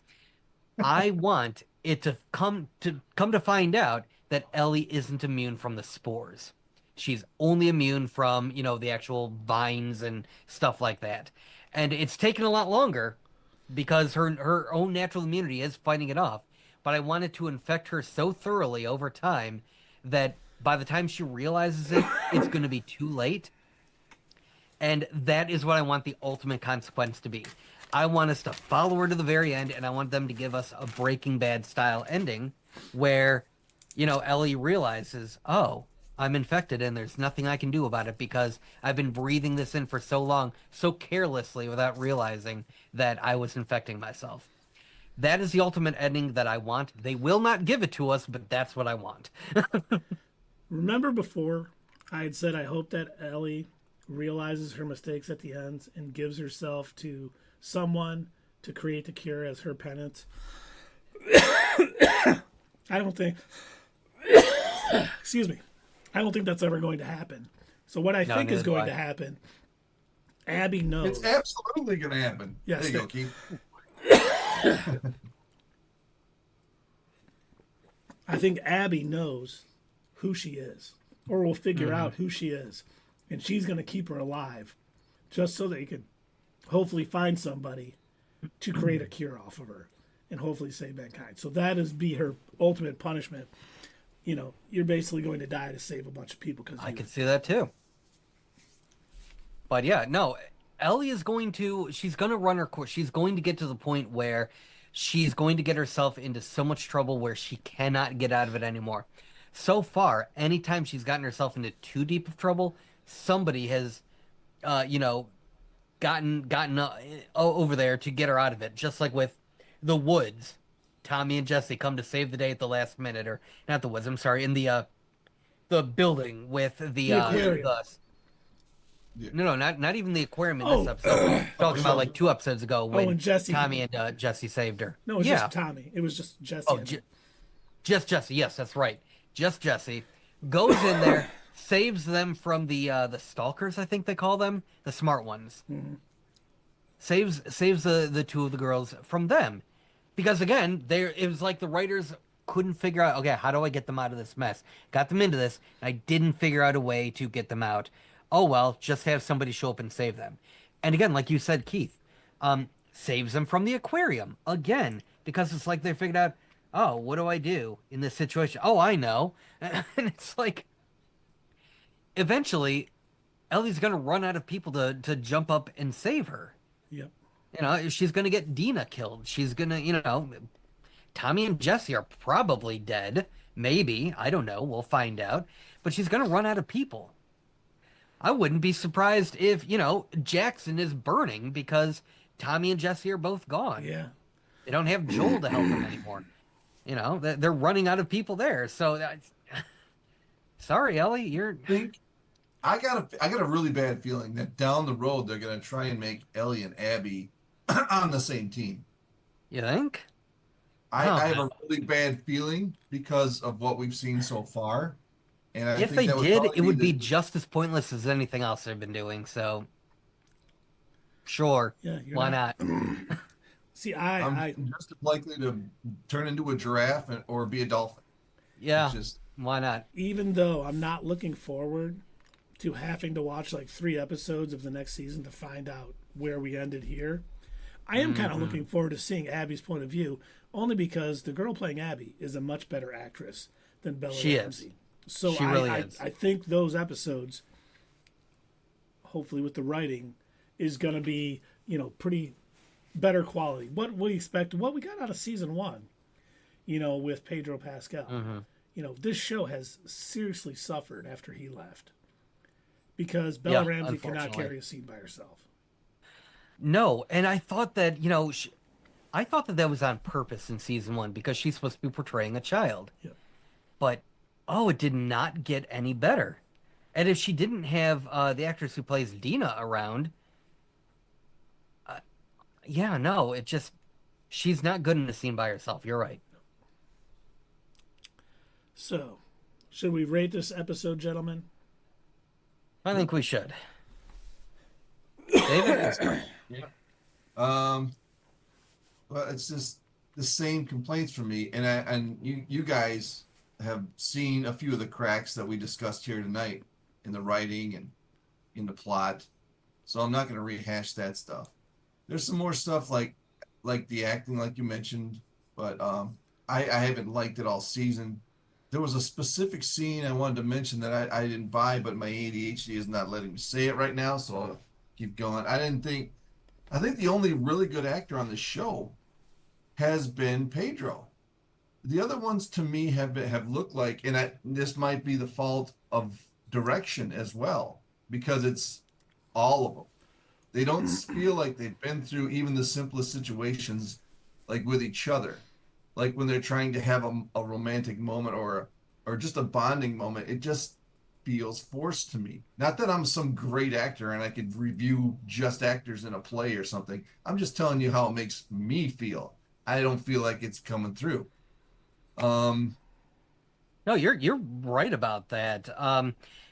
I want it to come to find out that Ellie isn't immune from the spores. She's only immune from, the actual vines and stuff like that. And it's taken a lot longer because her own natural immunity is fighting it off. But I want it to infect her so thoroughly over time that by the time she realizes it, it's going to be too late. And that is what I want the ultimate consequence to be. I want us to follow her to the very end, and I want them to give us a Breaking Bad style ending where, Ellie realizes, oh, I'm infected and there's nothing I can do about it because I've been breathing this in for so long, so carelessly without realizing that I was infecting myself. That is the ultimate ending that I want. They will not give it to us, but that's what I want. Remember before I had said I hope that Ellie realizes her mistakes at the end and gives herself to someone to create the cure as her penance? I don't think, excuse me, I don't think that's ever going to happen. So what I No, think is neither do going I. to happen, Abby knows. It's absolutely going to happen. Yes, There you go, Keith. I think Abby knows who she is, or will figure out who she is, and she's going to keep her alive, just so they can hopefully find somebody to create a cure off of her, and hopefully save mankind. So that is be her ultimate punishment. You know, you're basically going to die to save a bunch of people because I could see that too. But yeah, no, Ellie is going to, she's going to run her course. She's going to get to the point where she's going to get herself into so much trouble where she cannot get out of it anymore. So far, anytime she's gotten herself into too deep of trouble, somebody has, you know, gotten over there to get her out of it. Just like with the Woods, Tommy and Jesse come to save the day at the last minute, or not the Woods. I'm sorry, in the building with The aquarium. no, not even the aquarium in Oh. this episode. Talking about like 2 episodes ago when and Jesse- Tommy and Jesse saved her. No, it was yeah. just Tommy. It was just Jesse. Oh, just Jesse. Yes, that's right. Just Jesse goes in there, saves them from the stalkers. I think they call them the smart ones. Saves the two of the girls from them, because again, it was like the writers couldn't figure out. Okay, how do I get them out of this mess? Got them into this. And I didn't figure out a way to get them out. Oh well, just have somebody show up and save them. And again, like you said, Keith, saves them from the aquarium again, because it's like they figured out, oh, what do I do in this situation? Oh, I know. And it's like, eventually, Ellie's gonna run out of people to jump up and save her. Yep. You know, she's gonna get Dina killed. She's gonna, you know, Tommy and Jesse are probably dead. Maybe, I don't know. We'll find out. But she's gonna run out of people. I wouldn't be surprised if, you know, Jackson is burning because Tommy and Jesse are both gone. Yeah. They don't have Joel to help them anymore. You know, they're running out of people there. So, sorry, Ellie, you're. I got a really bad feeling that down the road they're gonna try and make Ellie and Abby on the same team. You think? I have Huh. a really bad feeling because of what we've seen so far. And I If think they that did, probably it would be the- just as pointless as anything else they've been doing. So, sure, Yeah. You're why not? See, I'm I just as likely to turn into a giraffe or be a dolphin. Yeah, It's just why not? even though I'm not looking forward to having to watch like 3 episodes of the next season to find out where we ended here, I am kind of looking forward to seeing Abby's point of view, only because the girl playing Abby is a much better actress than Bella She is. Ramsey. So She really I is. I think those episodes, hopefully with the writing, is going to be, you know, pretty better quality. What we expect, what we got out of season 1, you know, with Pedro Pascal. You know, this show has seriously suffered after he left because Bella Yeah, Ramsey cannot unfortunately. carry a scene by herself. No, and I thought that, you know, I thought that was on purpose in season 1 because she's supposed to be portraying a child. Yeah. But, oh, it did not get any better. And if she didn't have the actress who plays Dina around, yeah, no, it just, she's not good in a scene by herself. You're right. So, should we rate this episode, gentlemen? I think we should. David? well, it's just the same complaints from me, and you guys have seen a few of the cracks that we discussed here tonight in the writing and in the plot, so I'm not going to rehash that stuff. There's some more stuff like the acting, like you mentioned, but I haven't liked it all season. There was a specific scene I wanted to mention that I didn't buy, but my ADHD is not letting me say it right now, so I'll keep going. I think the only really good actor on the show has been Pedro. The other ones to me have looked like, and this might be the fault of direction as well, because it's all of them. They don't feel like they've been through even the simplest situations, like with each other. Like when they're trying to have a romantic moment or just a bonding moment, it just feels forced to me. Not that I'm some great actor and I could review just actors in a play or something. I'm just telling you how it makes me feel. I don't feel like it's coming through. Um, No, you're right about that.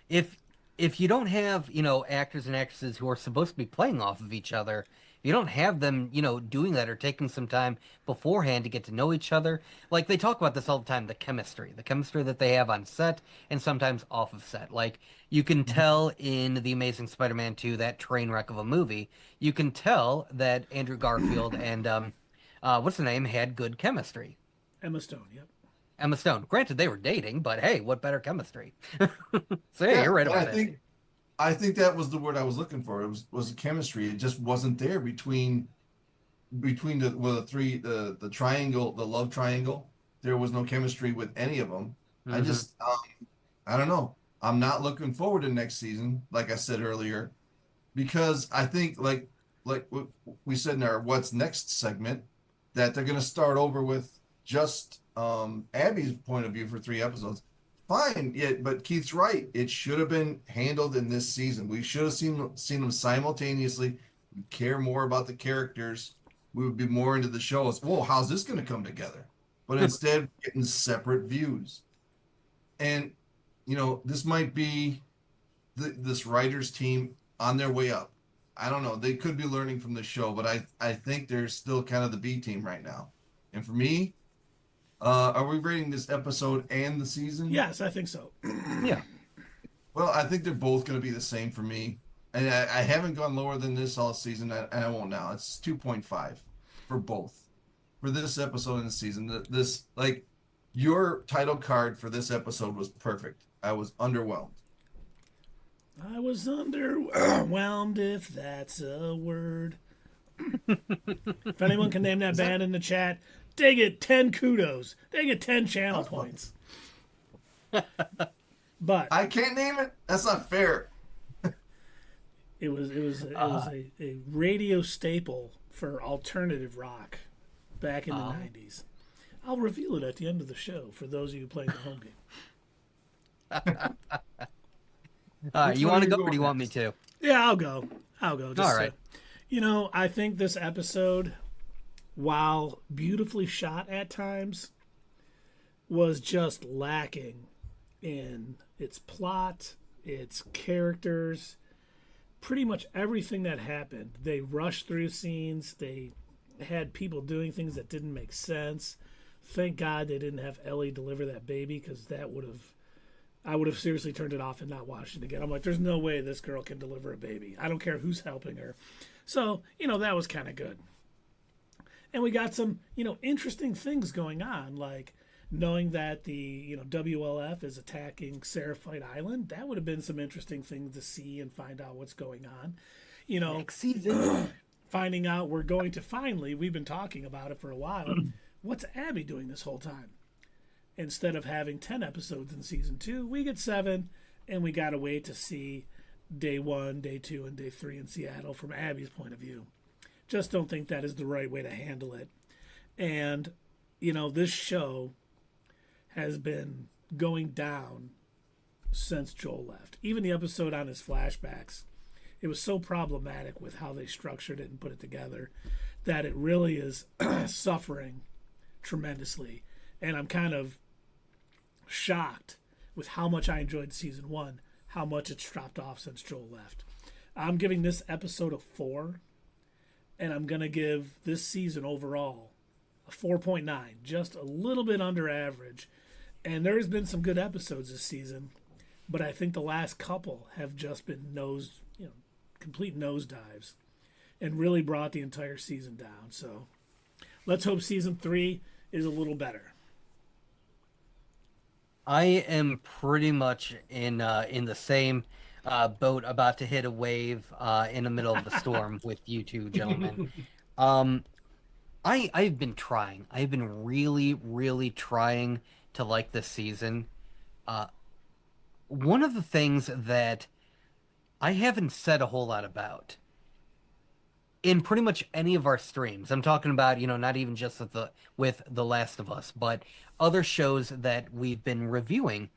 If if you don't have, actors and actresses who are supposed to be playing off of each other, you don't have them, doing that or taking some time beforehand to get to know each other. Like they talk about this all the time, the chemistry that they have on set and sometimes off of set. Like you can tell in The Amazing Spider-Man 2, that train wreck of a movie, you can tell that Andrew Garfield and what's the name had good chemistry. Emma Stone. Yep. Emma Stone. Granted, they were dating, but hey, what better chemistry? So yeah, yeah, you're right and about it. I think that was the word I was looking for. It was chemistry. It just wasn't there between the well, the triangle, the love triangle. There was no chemistry with any of them. I Hmm. just I don't know. I'm not looking forward to next season, like I said earlier, because I think like what we said in our what's next segment, that they're going to start over with just Abby's point of view for 3 episodes. Fine, yeah, but Keith's right. It should have been handled in this season. We should have seen them simultaneously. We care more about the characters. We would be more into the shows. Whoa, how's this going to come together? But instead, getting separate views. And this might be this writers team on their way up. I don't know. They could be learning from the show, but I think they're still kind of the B team right now. And for me, are we rating this episode and the season? Yes, I think so. Yeah. Well, I think they're both going to be the same for me. And I haven't gone lower than this all season, and I won't now. It's 2.5 for both. For this episode and the season. This, like, your title card for this episode was perfect. I was underwhelmed. I was underwhelmed, if that's a word. If anyone can name that band in the chat, they get 10 kudos. They get 10 channel points. But I can't name it. That's not fair. it was a radio staple for alternative rock back in the 90s. I'll reveal it at the end of the show for those of you playing the home game. You one want are to you go or do you going want me next? to? Yeah, I'll go. Just All right. I think this episode, while beautifully shot at times, was just lacking in its plot, its characters, pretty much everything that happened. They rushed through scenes. They had people doing things that didn't make sense. Thank God they didn't have Ellie deliver that baby, because I would have seriously turned it off and not watched it again. I'm like, there's no way this girl can deliver a baby. I don't care who's helping her. So, that was kind of good. And we got some, interesting things going on, like knowing that the, WLF is attacking Seraphite Island. That would have been some interesting things to see and find out what's going on. Next season. Finding out we've been talking about it for a while. What's Abby doing this whole time? Instead of having 10 episodes in season 2, we get 7, and we got to wait to see day 1, day 2, and day 3 in Seattle from Abby's point of view. Just don't think that is the right way to handle it. And, this show has been going down since Joel left. Even the episode on his flashbacks, it was so problematic with how they structured it and put it together that it really is suffering tremendously. And I'm kind of shocked with how much I enjoyed season 1, how much it's dropped off since Joel left. I'm giving this episode a 4, and I'm going to give this season overall a 4.9, just a little bit under average. And there's been some good episodes this season, but I think the last couple have just been complete nosedives and really brought the entire season down. So let's hope season 3 is a little better. I am pretty much in the same boat, about to hit a wave in the middle of the storm with you two gentlemen. I've been trying. I've been really, really trying to like this season. one of the things that I haven't said a whole lot about in pretty much any of our streams. I'm talking about, not even just with The Last of Us, but other shows that we've been reviewing.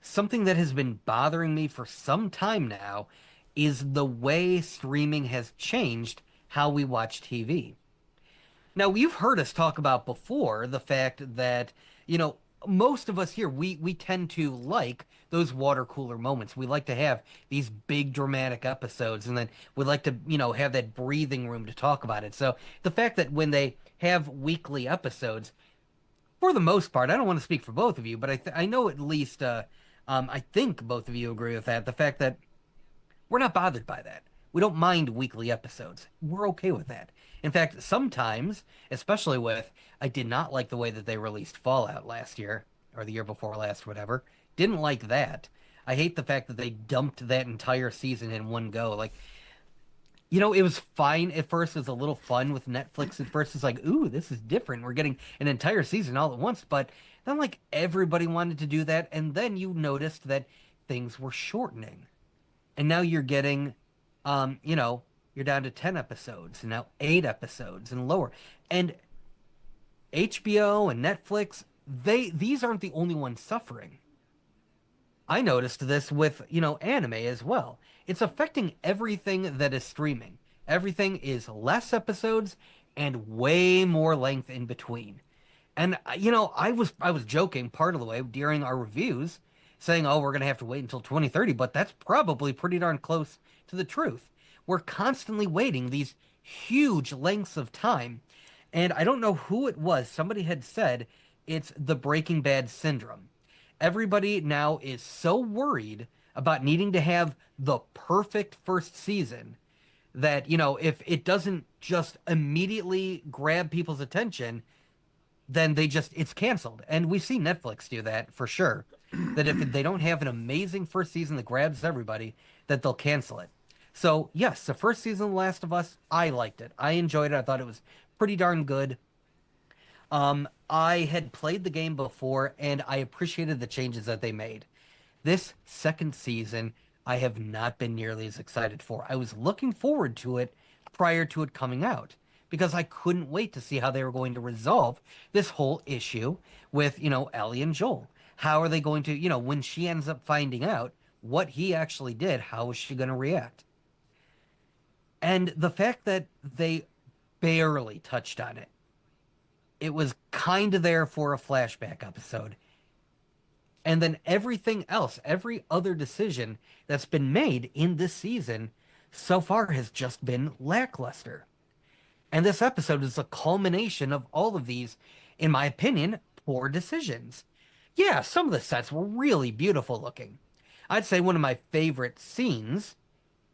Something that has been bothering me for some time now is the way streaming has changed how we watch TV. Now, you've heard us talk about before the fact that, you know, most of us here, we tend to like those water cooler moments. We like to have these big dramatic episodes, and then we like to, have that breathing room to talk about it. So the fact that when they have weekly episodes, for the most part, I don't want to speak for both of you, but I know at least, I think both of you agree with that. The fact that we're not bothered by that. We don't mind weekly episodes. We're okay with that. In fact, sometimes, especially with, I did not like the way that they released Fallout last year, or the year before last, whatever. Didn't like that. I hate the fact that they dumped that entire season in one go. Like, it was fine at first. It was a little fun with Netflix at first. It's like, ooh, this is different. We're getting an entire season all at once. But then, like, everybody wanted to do that. And then you noticed that things were shortening. And now you're getting, you're down to 10 episodes and now 8 episodes and lower. And HBO and Netflix, these aren't the only ones suffering. I noticed this with, anime as well. It's affecting everything that is streaming. Everything is less episodes and way more length in between. And I was joking part of the way during our reviews, saying, "Oh, we're gonna have to wait until 2030," but that's probably pretty darn close to the truth. We're constantly waiting these huge lengths of time, and I don't know who it was. Somebody had said it's the Breaking Bad syndrome. Everybody now is so worried about needing to have the perfect first season that, if it doesn't just immediately grab people's attention, then it's canceled. And we see Netflix do that for sure. That if they don't have an amazing first season that grabs everybody, that they'll cancel it. So yes, the first season of The Last of Us, I liked it. I enjoyed it. I thought it was pretty darn good. I had played the game before and I appreciated the changes that they made. This second season, I have not been nearly as excited for. I was looking forward to it prior to it coming out because I couldn't wait to see how they were going to resolve this whole issue with, Ellie and Joel. How are they going to, when she ends up finding out what he actually did, how is she going to react? And the fact that they barely touched on it, it was kind of there for a flashback episode. And then everything else, every other decision that's been made in this season so far has just been lackluster. And this episode is a culmination of all of these, in my opinion, poor decisions. Yeah, some of the sets were really beautiful looking. I'd say one of my favorite scenes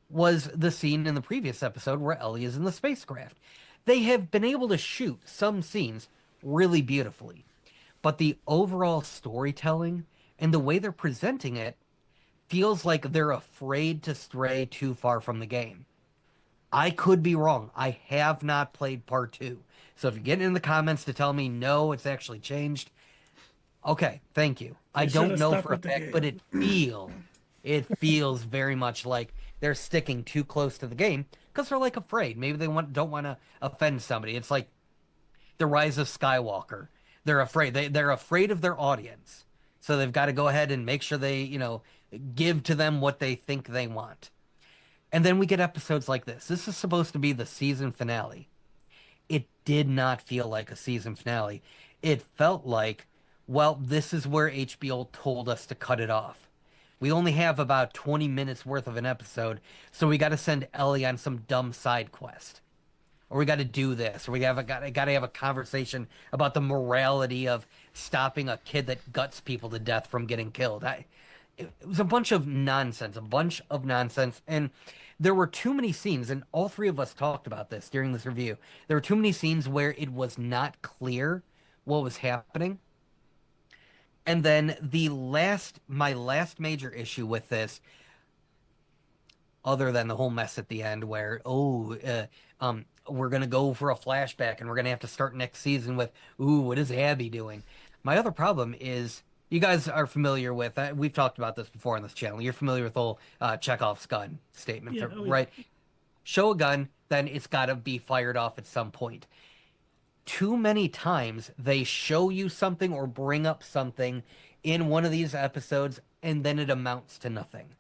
was the scene in the previous episode where Ellie is in the spacecraft. They have been able to shoot some scenes really beautifully, but the overall storytelling and the way they're presenting it feels like they're afraid to stray too far from the game. I could be wrong. I have not played part two. So if you get in the comments to tell me no, it's actually changed, okay, thank you. I should don't have know stuck for a with the fact, game. but it feels very much like they're sticking too close to the game because they're like afraid. Maybe they don't want to offend somebody. It's like the Rise of Skywalker. They're afraid. They're afraid of their audience. So they've got to go ahead and make sure they, give to them what they think they want. And then we get episodes like this. This is supposed to be the season finale. It did not feel like a season finale. It felt like, well, this is where HBO told us to cut it off. We only have about 20 minutes worth of an episode, so we got to send Ellie on some dumb side quest. Or we got to do this, or got to have a conversation about the morality of stopping a kid that guts people to death from getting killed. It was a bunch of nonsense, and there were too many scenes, and all three of us talked about this during this review. There were too many scenes where it was not clear what was happening. And then my last major issue with this, other than the whole mess at the end where, we're going to go for a flashback and we're going to have to start next season with, ooh, what is Abby doing? My other problem is, you guys are familiar with, we've talked about this before on this channel. You're familiar with the whole Chekhov's gun statement, Yeah, oh yeah. right? Show a gun, then it's got to be fired off at some point. Too many times they show you something or bring up something in one of these episodes, and then it amounts to nothing.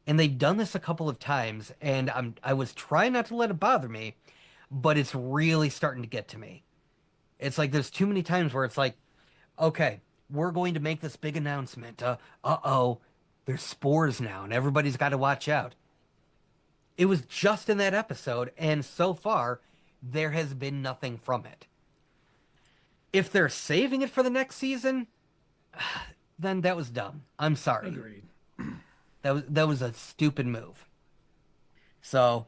And they've done this a couple of times, and I was trying not to let it bother me, but it's really starting to get to me. It's like there's too many times where it's like, okay, we're going to make this big announcement. Uh-oh, there's spores now, and everybody's got to watch out. It was just in that episode, and so far, there has been nothing from it. If they're saving it for the next season, then that was dumb. I'm sorry. Agreed. That was a stupid move. So,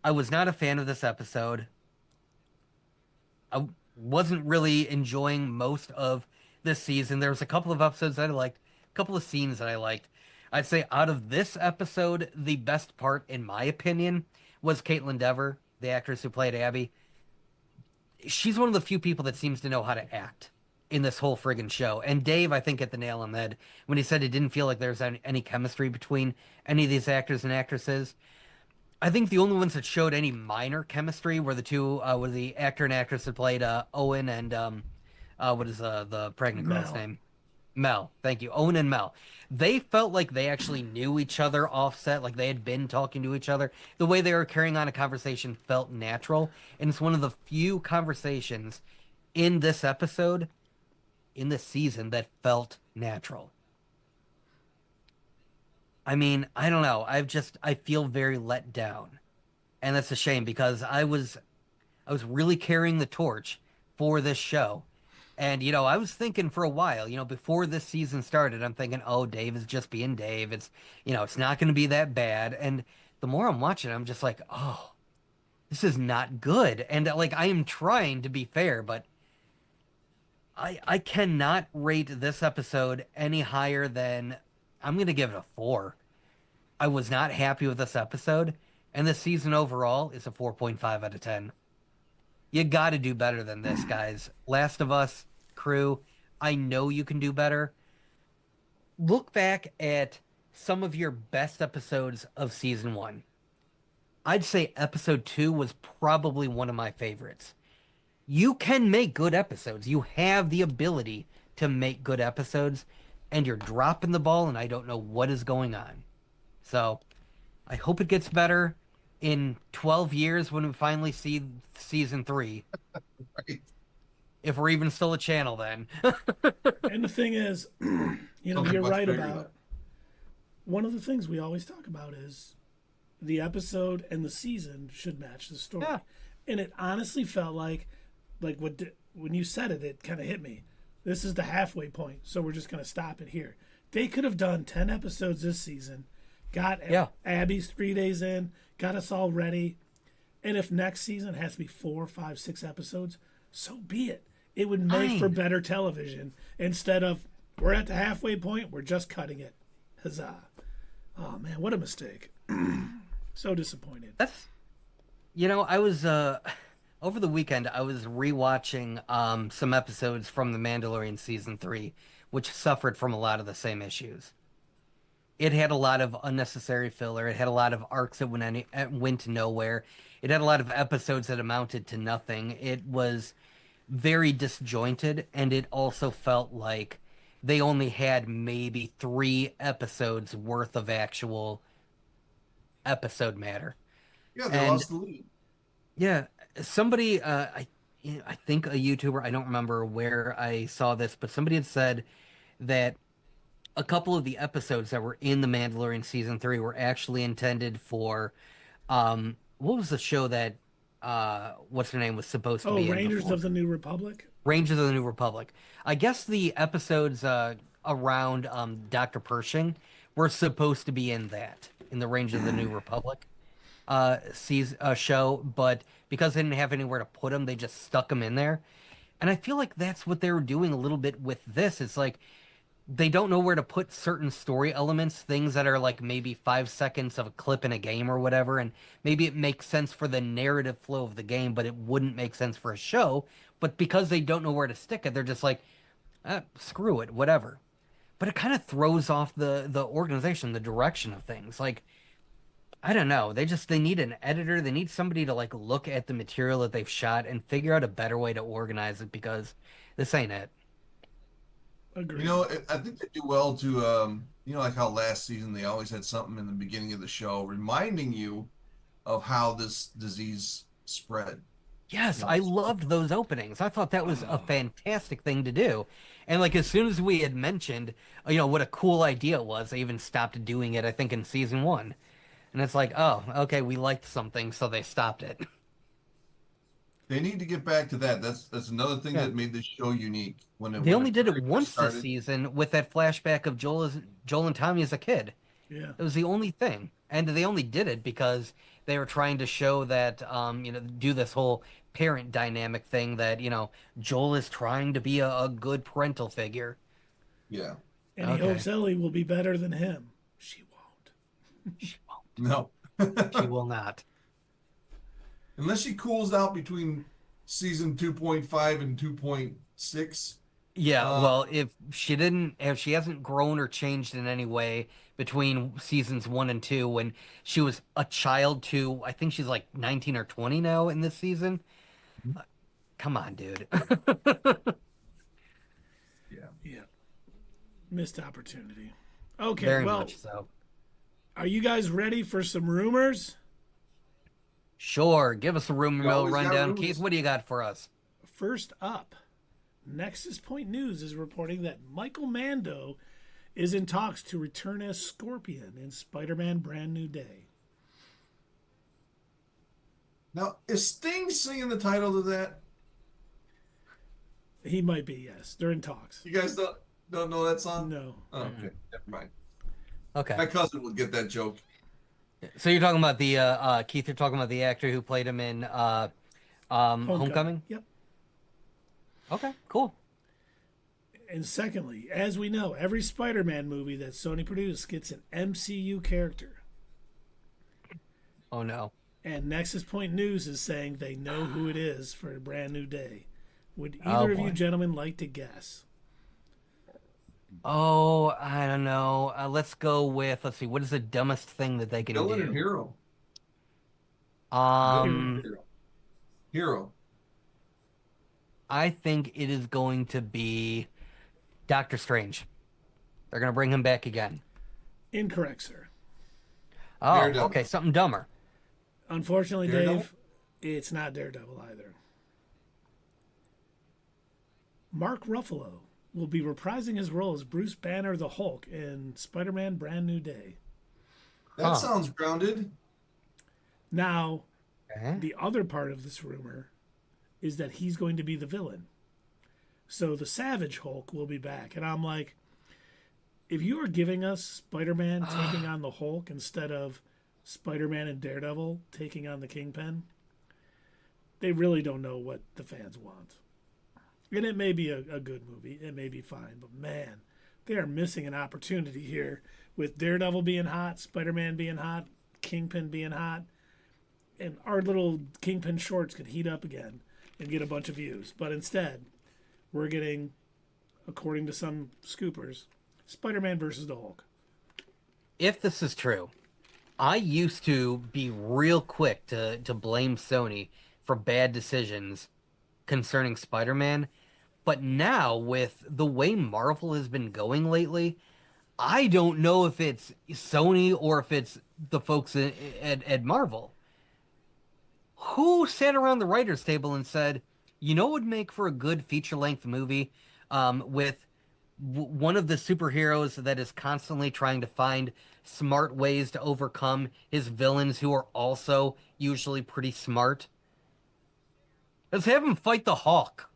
I was not a fan of this episode. I wasn't really enjoying most of this season. There was a couple of episodes that I liked, a couple of scenes that I liked. I'd say out of this episode, the best part, in my opinion, was Caitlin Dever, the actress who played Abby. She's one of the few people that seems to know how to act in this whole friggin' show. And Dave, I think, hit the nail on the head when he said it didn't feel like there's any chemistry between any of these actors and actresses. I think the only ones that showed any minor chemistry were the two, were the actor and actress that played Owen and what is the pregnant girl's Mel. name? Mel. Thank you. Owen and Mel. They felt like they actually knew each other offset, like they had been talking to each other. The way they were carrying on a conversation felt natural, and it's one of the few conversations in this episode, in this season, that felt natural. I mean, I don't know. I feel very let down. And that's a shame because I was really carrying the torch for this show. And I was thinking for a while, before this season started, I'm thinking, "Oh, Dave is just being Dave. It's not going to be that bad." And the more I'm watching, I'm just like, "Oh, this is not good." And like I am trying to be fair, but I cannot rate this episode any higher than I'm going to give it a 4. I was not happy with this episode, and this season overall is a 4.5 out of 10. You got to do better than this, guys. Last of Us crew, I know you can do better. Look back at some of your best episodes of season 1. I'd say episode 2 was probably one of my favorites. You can make good episodes. You have the ability to make good episodes, and you're dropping the ball, and I don't know what is going on. So, I hope it gets better in 12 years when we finally see season 3. Right. If we're even still a channel then. And the thing is, Something you're much right bigger, about though. one of the things we always talk about is the episode and the season should match the story. Yeah. And it honestly felt like when you said it, it kind of hit me. This is the halfway point, so we're just going to stop it here. They could have done 10 episodes this season, got Abby's 3 days in, got us all ready. And if next season has to be 4, 5, 6 episodes, so be it. It would make for better television instead of we're at the halfway point, we're just cutting it. Huzzah. Oh, man, what a mistake. So disappointed. I was over the weekend I was rewatching some episodes from The Mandalorian season 3, which suffered from a lot of the same issues. It had a lot of unnecessary filler. It had a lot of arcs that went nowhere. It had a lot of episodes that amounted to nothing. It was very disjointed, and it also felt like they only had maybe 3 episodes worth of actual episode matter. Yeah, they lost the lead. Yeah, somebody, I think a YouTuber, I don't remember where I saw this, but somebody had said that a couple of the episodes that were in The Mandalorian season 3 were actually intended for, what was the show that, what's her name was supposed to be in Rangers before? of the New Republic? Rangers of the New Republic. I guess the episodes around Dr. Pershing were supposed to be in the Rangers of the New Republic show, but because they didn't have anywhere to put them, they just stuck them in there. And I feel like that's what they were doing a little bit with this. It's like they don't know where to put certain story elements, things that are like maybe 5 seconds of a clip in a game or whatever, and maybe it makes sense for the narrative flow of the game, but it wouldn't make sense for a show. But because they don't know where to stick it, they're just like, screw it, whatever. but it kind of throws off the organization, the direction of things. Like, I don't know. They need an editor. They need somebody to like look at the material that they've shot and figure out a better way to organize it because this ain't it. Agreed. I think they do well to, like how last season they always had something in the beginning of the show reminding you of how this disease spread. Yes, You I know, loved those openings. I thought that was a fantastic thing to do. And like as soon as we had mentioned, what a cool idea it was, they even stopped doing it, I think, in season one. And it's like, oh, okay, we liked something, so they stopped it. they need to get back to that. That's another thing Yeah. that made this show unique They when it only did it very first once this started. season with that flashback of Joel and Tommy as a kid. Yeah. It was the only thing. And they only did it because they were trying to show that, do this whole parent dynamic thing that, Joel is trying to be a good parental figure. Yeah. And he Okay. hopes Ellie will be better than him. She won't. She won't. No. She will not. Unless she cools out between season 2.5 and 2.6. Yeah, Uh, well, if she hasn't grown or changed in any way between seasons one and two, when she was a child to, I think she's like 19 or 20 now in this season. Come on, dude. yeah. Yeah. Missed opportunity. Okay, Very well, much so. are you guys ready for some rumors? Sure, give us a rumor We mill always got rundown. rumors. Keith, what do you got for us? First up, Nexus Point News is reporting that Michael Mando is in talks to return as Scorpion in Spider-Man Brand New Day. Now, is Sting singing the title to that? He might be, yes. They're in talks. You guys don't know that song? No. Oh, okay, never mind. Okay. My cousin would get that joke. So you're talking about the Keith, you're talking about the actor who played him in Homecoming? Yep. Okay, cool. And secondly, as we know, every Spider-Man movie that Sony produced gets an MCU character. Oh no. And Nexus Point News is saying they know who it is for a Brand New Day. Would Oh, either of boy. you gentlemen like to guess? Oh, I don't know. Let's go with, let's see, what is the dumbest thing that they can Villain or do? hero? Villain or Um, hero? Hero. I think it is going to be Doctor Strange. They're gonna bring him back again. Incorrect, sir. Oh, Daredevil. okay, something dumber. Unfortunately, Daredevil? Dave, it's not Daredevil either. Mark Ruffalo will be reprising his role as Bruce Banner the Hulk in Spider-Man Brand New Day. That Huh. sounds grounded. Now, Okay. the other part of this rumor is that he's going to be the villain. So the Savage Hulk will be back. And I'm like, if you are giving us Spider-Man taking on the Hulk instead of Spider-Man and Daredevil taking on the Kingpin, they really don't know what the fans want. And it may be a good movie. It may be fine. But man, they are missing an opportunity here with Daredevil being hot, Spider-Man being hot, Kingpin being hot. And our little Kingpin shorts could heat up again and get a bunch of views. But instead, we're getting, according to some scoopers, Spider-Man versus the Hulk. If this is true, I used to be real quick to blame Sony for bad decisions concerning Spider-Man, but now with the way Marvel has been going lately, I don't know if it's Sony or if it's the folks at Marvel. Who sat around the writers' table and said, you know what would make for a good feature-length movie with one of the superheroes that is constantly trying to find smart ways to overcome his villains who are also usually pretty smart? Let's have him fight the Hulk.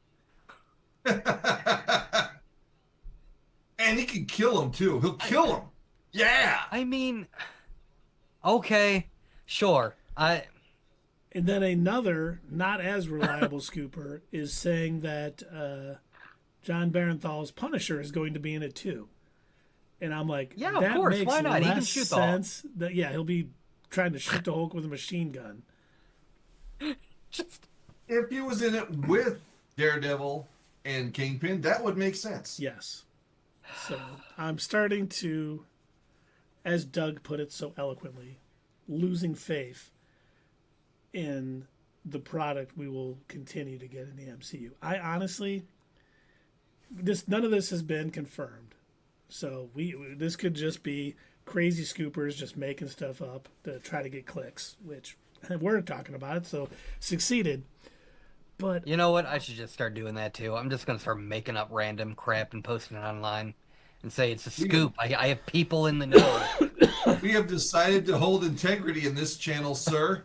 And he can kill him too. He'll kill him. Yeah. I mean, okay, sure. And then another, not as reliable scooper, is saying that John Barenthal's Punisher is going to be in it too. And I'm like, Yeah, of that course, makes why not? He can less shoot the Hulk. sense. That yeah, he'll be trying to shoot the Hulk with a machine gun. Just If he was in it with Daredevil and Kingpin, that would make sense. Yes. So I'm starting to, as Doug put it so eloquently, losing faith in the product we will continue to get in the MCU. I honestly, none of this has been confirmed, so this could just be crazy scoopers just making stuff up to try to get clicks, which we're talking about it, so succeeded. But You know what? I should just start doing that too. I'm just gonna start making up random crap and posting it online and say it's a We have, scoop. I have people in the know. we have decided to hold integrity in this channel, sir.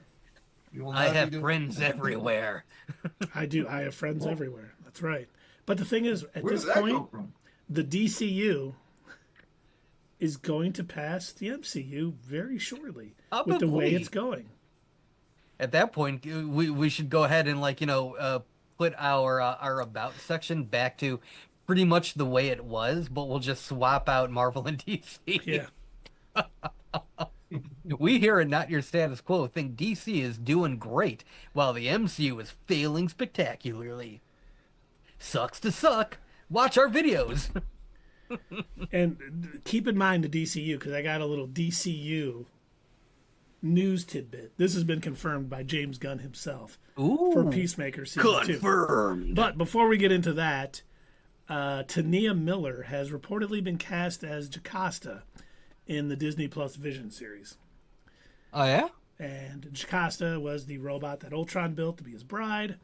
We will I not be have doing friends everywhere. I do. I have friends everywhere. That's right. But the thing is, at Where this did that point, come from? the DCU is going to pass the MCU very shortly with the way Probably. it's going. At that point, we should go ahead and put our about section back to pretty much the way it was, but we'll just swap out Marvel and DC. Yeah. We here at Not Your Status Quo think DC is doing great, while the MCU is failing spectacularly. Sucks to suck. Watch our videos. And keep in mind the DCU, because I got a little DCU news tidbit. This has been confirmed by James Gunn himself for Ooh, Peacemaker season 2. confirmed. But before we get into that, Tania Miller has reportedly been cast as Jocasta in the Disney Plus Vision series. Oh yeah? And Jocasta was the robot that Ultron built to be his bride.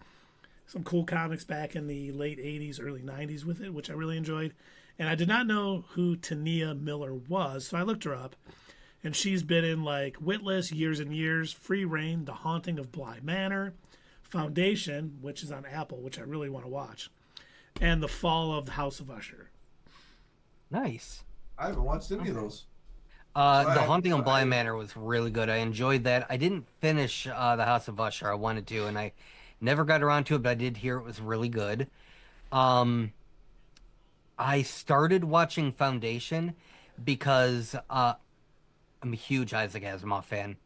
Some cool comics back in the late 80s, early 90s with it, which I really enjoyed. And I did not know who Tania Miller was, so I looked her up. And she's been in like Witless, Years and Years, Free Reign, The Haunting of Bly Manor, Foundation, which is on Apple, which I really want to watch, and The Fall of the House of Usher. Nice. I haven't watched any of those. The Haunting on Bly Manor was really good. I enjoyed that. I didn't finish The House of Usher. I wanted to, and I never got around to it, but I did hear it was really good. I started watching Foundation because I'm a huge Isaac Asimov fan,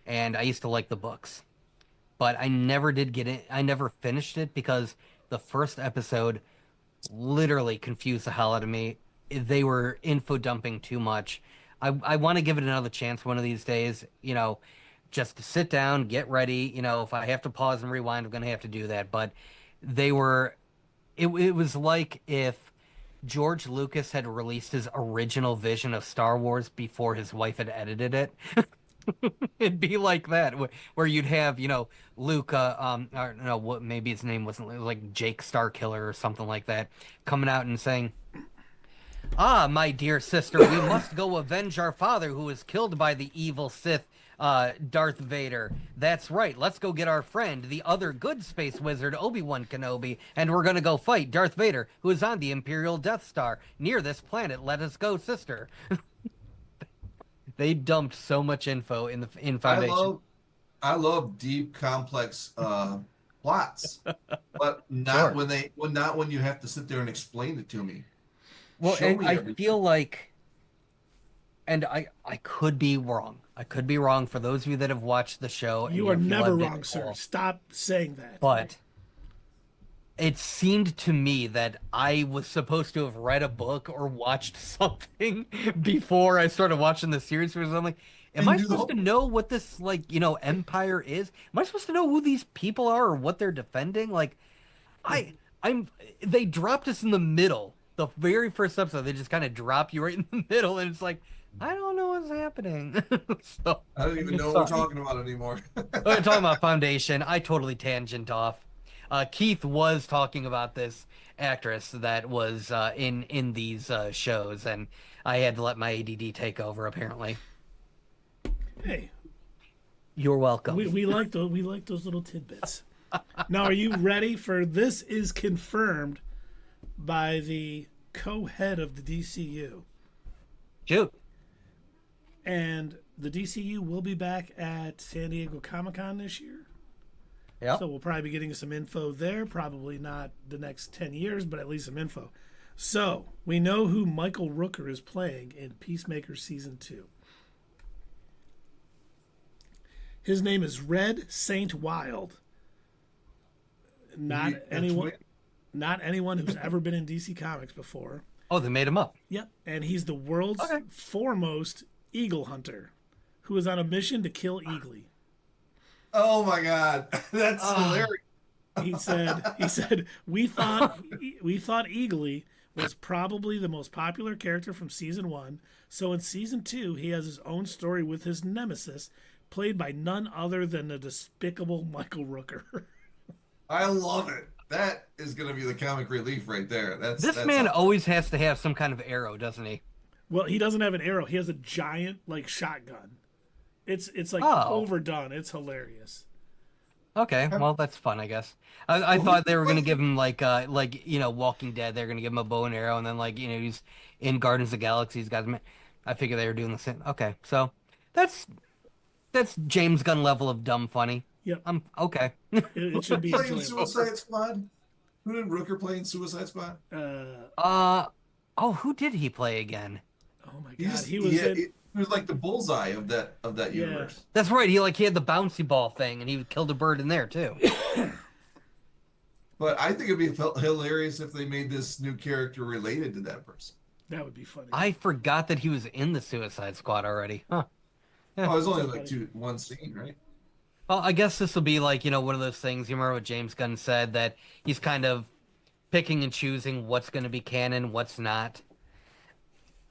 and I used to like the books, but I never did get it. I never finished it because the first episode literally confused the hell out of me. They were info dumping too much. I want to give it another chance one of these days, just to sit down, get ready. If I have to pause and rewind, I'm going to have to do that. But it was like if George Lucas had released his original vision of Star Wars before his wife had edited it. It'd be like that, where you'd have, Luke, or no, maybe his name wasn't like Jake Starkiller or something like that, coming out and saying, "Ah, my dear sister, we must go avenge our father who was killed by the evil Sith, Darth Vader. That's right, let's go get our friend, the other good space wizard, Obi-Wan Kenobi, and we're gonna go fight Darth Vader, who is on the Imperial Death Star, near this planet. Let us go, sister." They dumped so much info in Foundation. I love deep, complex plots, but Sure. not when you have to sit there and explain it to me. Well, Show and me I everything. feel like, and I could be wrong. I could be wrong for those of you that have watched the show. And You are you've never loved it wrong, sir. all. Stop saying that. But it seemed to me that I was supposed to have read a book or watched something before I started watching the series. Because I'm like, am And I do the supposed to know what this empire is? Am I supposed to know who these people are or what they're defending? Like, they dropped us in the middle. The very first episode, they just kind of drop you right in the middle, and it's like, I don't know what's happening. So, I don't even know what we're sorry. talking about anymore. We're talking about Foundation. I totally tangent off. Keith was talking about this actress that was in these shows, and I had to let my ADD take over. Apparently, Hey, you're welcome. we like those little tidbits. Now, are you ready for this? Is confirmed by the co-head of the DCU, Shoot. and the DCU will be back at San Diego Comic-Con this year. Yeah. So we'll probably be getting some info there. Probably not the next 10 years, but at least some info. So we know who Michael Rooker is playing in Peacemaker Season 2. His name is Red Saint Wild. Not anyone who's ever been in DC Comics before. Oh, they made him up. Yep, and he's the world's Okay. foremost eagle hunter, who is on a mission to kill Eagly. Oh my God, that's Ah. hilarious. He said we thought Eagly was probably the most popular character from season 1. So in season 2, he has his own story with his nemesis, played by none other than the despicable Michael Rooker. I love it. That is going to be the comic relief right there. This That's man awesome. always has to have some kind of arrow, doesn't he? Well, he doesn't have an arrow. He has a giant like shotgun. It's like Oh, overdone. It's hilarious. okay. Have- Well, that's fun, I guess. I well, who thought they were gonna was give him like Walking Dead. They're gonna give him a bow and arrow, and then he's in Guardians of the Galaxy. He's got. I figure they were doing the same. Okay, so that's that's James Gunn level of dumb funny. Yep, I'm okay. it should be playing enjoyable. Suicide Squad? Who did Rooker play in Suicide Squad? Uh oh, who did he play again? Oh my He god, just he was in. he was like the bullseye of that Yeah. universe. That's right. He had the bouncy ball thing, and he killed a bird in there too. But I think it'd be hilarious if they made this new character related to that person. That would be funny. I forgot that he was in the Suicide Squad already. Huh. Oh, it was only So like funny. one scene, right? Well, I guess this will be like, one of those things. You remember what James Gunn said, that he's kind of picking and choosing what's going to be canon, what's not.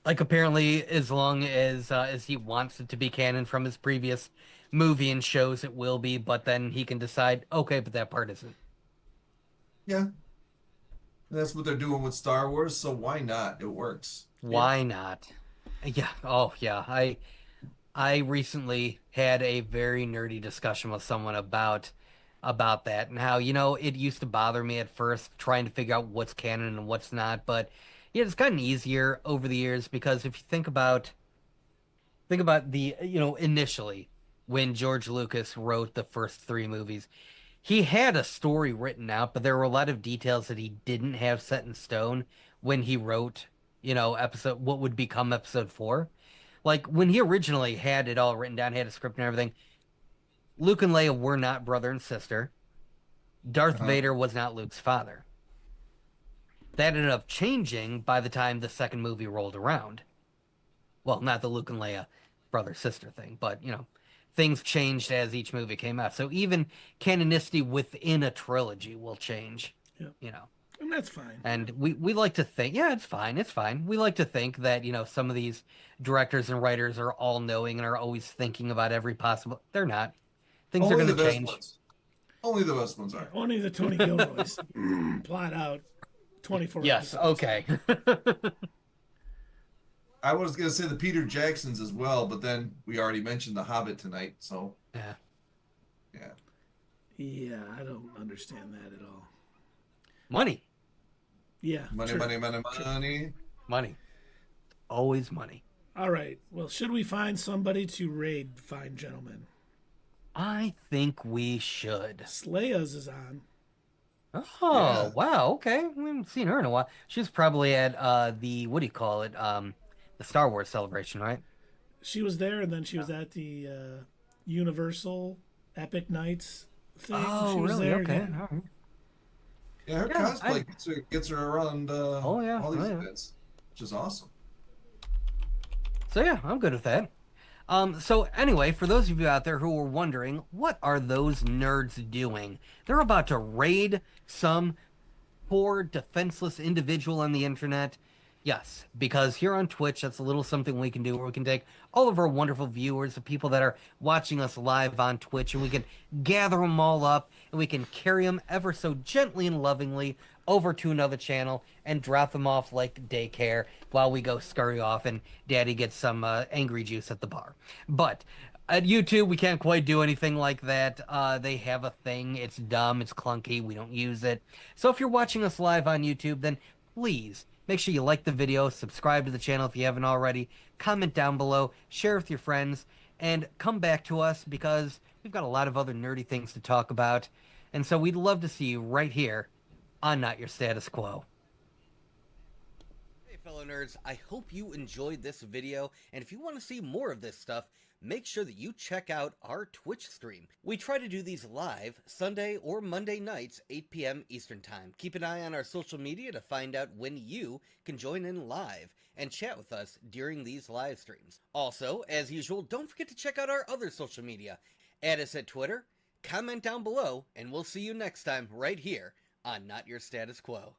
Like, apparently, as long as he wants it to be canon from his previous movie and shows, it will be. But then he can decide, okay, but that part isn't. Yeah. That's what they're doing with Star Wars, so why not? It works. Why not? Yeah. Oh, yeah. I recently had a very nerdy discussion with someone about that, and how, it used to bother me at first trying to figure out what's canon and what's not, but yeah, it's gotten easier over the years, because if you think about the, initially when George Lucas wrote the first three movies, he had a story written out, but there were a lot of details that he didn't have set in stone when he wrote, what would become episode 4. Like, when he originally had it all written down, had a script and everything, Luke and Leia were not brother and sister. Darth Uh-huh. Vader was not Luke's father. That ended up changing by the time the second movie rolled around. Well, not the Luke and Leia brother sister thing, but things changed as each movie came out. So even canonicity within a trilogy will change. Yep. You know. And that's fine. And we like to think, yeah, it's fine, it's fine. We like to think that, some of these directors and writers are all knowing and are always thinking about every possible. They're not. Things are Only going the to best change. ones. Only the best ones are. Only the Tony Gilroys plot out 24 Yes, episodes. okay. I was gonna say the Peter Jacksons as well, but then we already mentioned The Hobbit tonight, so Yeah. yeah. Yeah, I don't understand that at all. Money. Yeah. Money, true. money, money, money. Money. Always money. All right. Well, should we find somebody to raid, fine gentlemen? I think we should. Sleia's is on. Oh, Yeah. wow, okay. We haven't seen her in a while. She's probably at the what do you call it? The Star Wars celebration, right? She was there, and then she was at the Universal Epic Nights thing. Oh, she was really? there. Okay. Yeah. All right. Yeah, her Yeah, cosplay gets her around Oh, yeah. all these Oh, yeah. events, which is awesome. So yeah, I'm good with that. So anyway, for those of you out there who were wondering, what are those nerds doing? They're about to raid some poor, defenseless individual on the internet. Yes, because here on Twitch, that's a little something we can do where we can take all of our wonderful viewers, the people that are watching us live on Twitch, and we can gather them all up and we can carry them ever so gently and lovingly over to another channel and drop them off like daycare while we go scurry off and Daddy gets some angry juice at the bar. But at YouTube, we can't quite do anything like that. They have a thing. It's dumb. It's clunky. We don't use it. So if you're watching us live on YouTube, then please make sure you like the video, subscribe to the channel if you haven't already, comment down below, share with your friends, and come back to us because we've got a lot of other nerdy things to talk about. And so we'd love to see you right here on Not Your Status Quo. Hey fellow nerds, I hope you enjoyed this video, and if you want to see more of this stuff, make sure that you check out our Twitch stream. We try to do these live Sunday or Monday nights, 8 p.m. Eastern Time. Keep an eye on our social media to find out when you can join in live and chat with us during these live streams. Also, as usual, don't forget to check out our other social media. Add us at Twitter, comment down below, and we'll see you next time right here on Not Your Status Quo.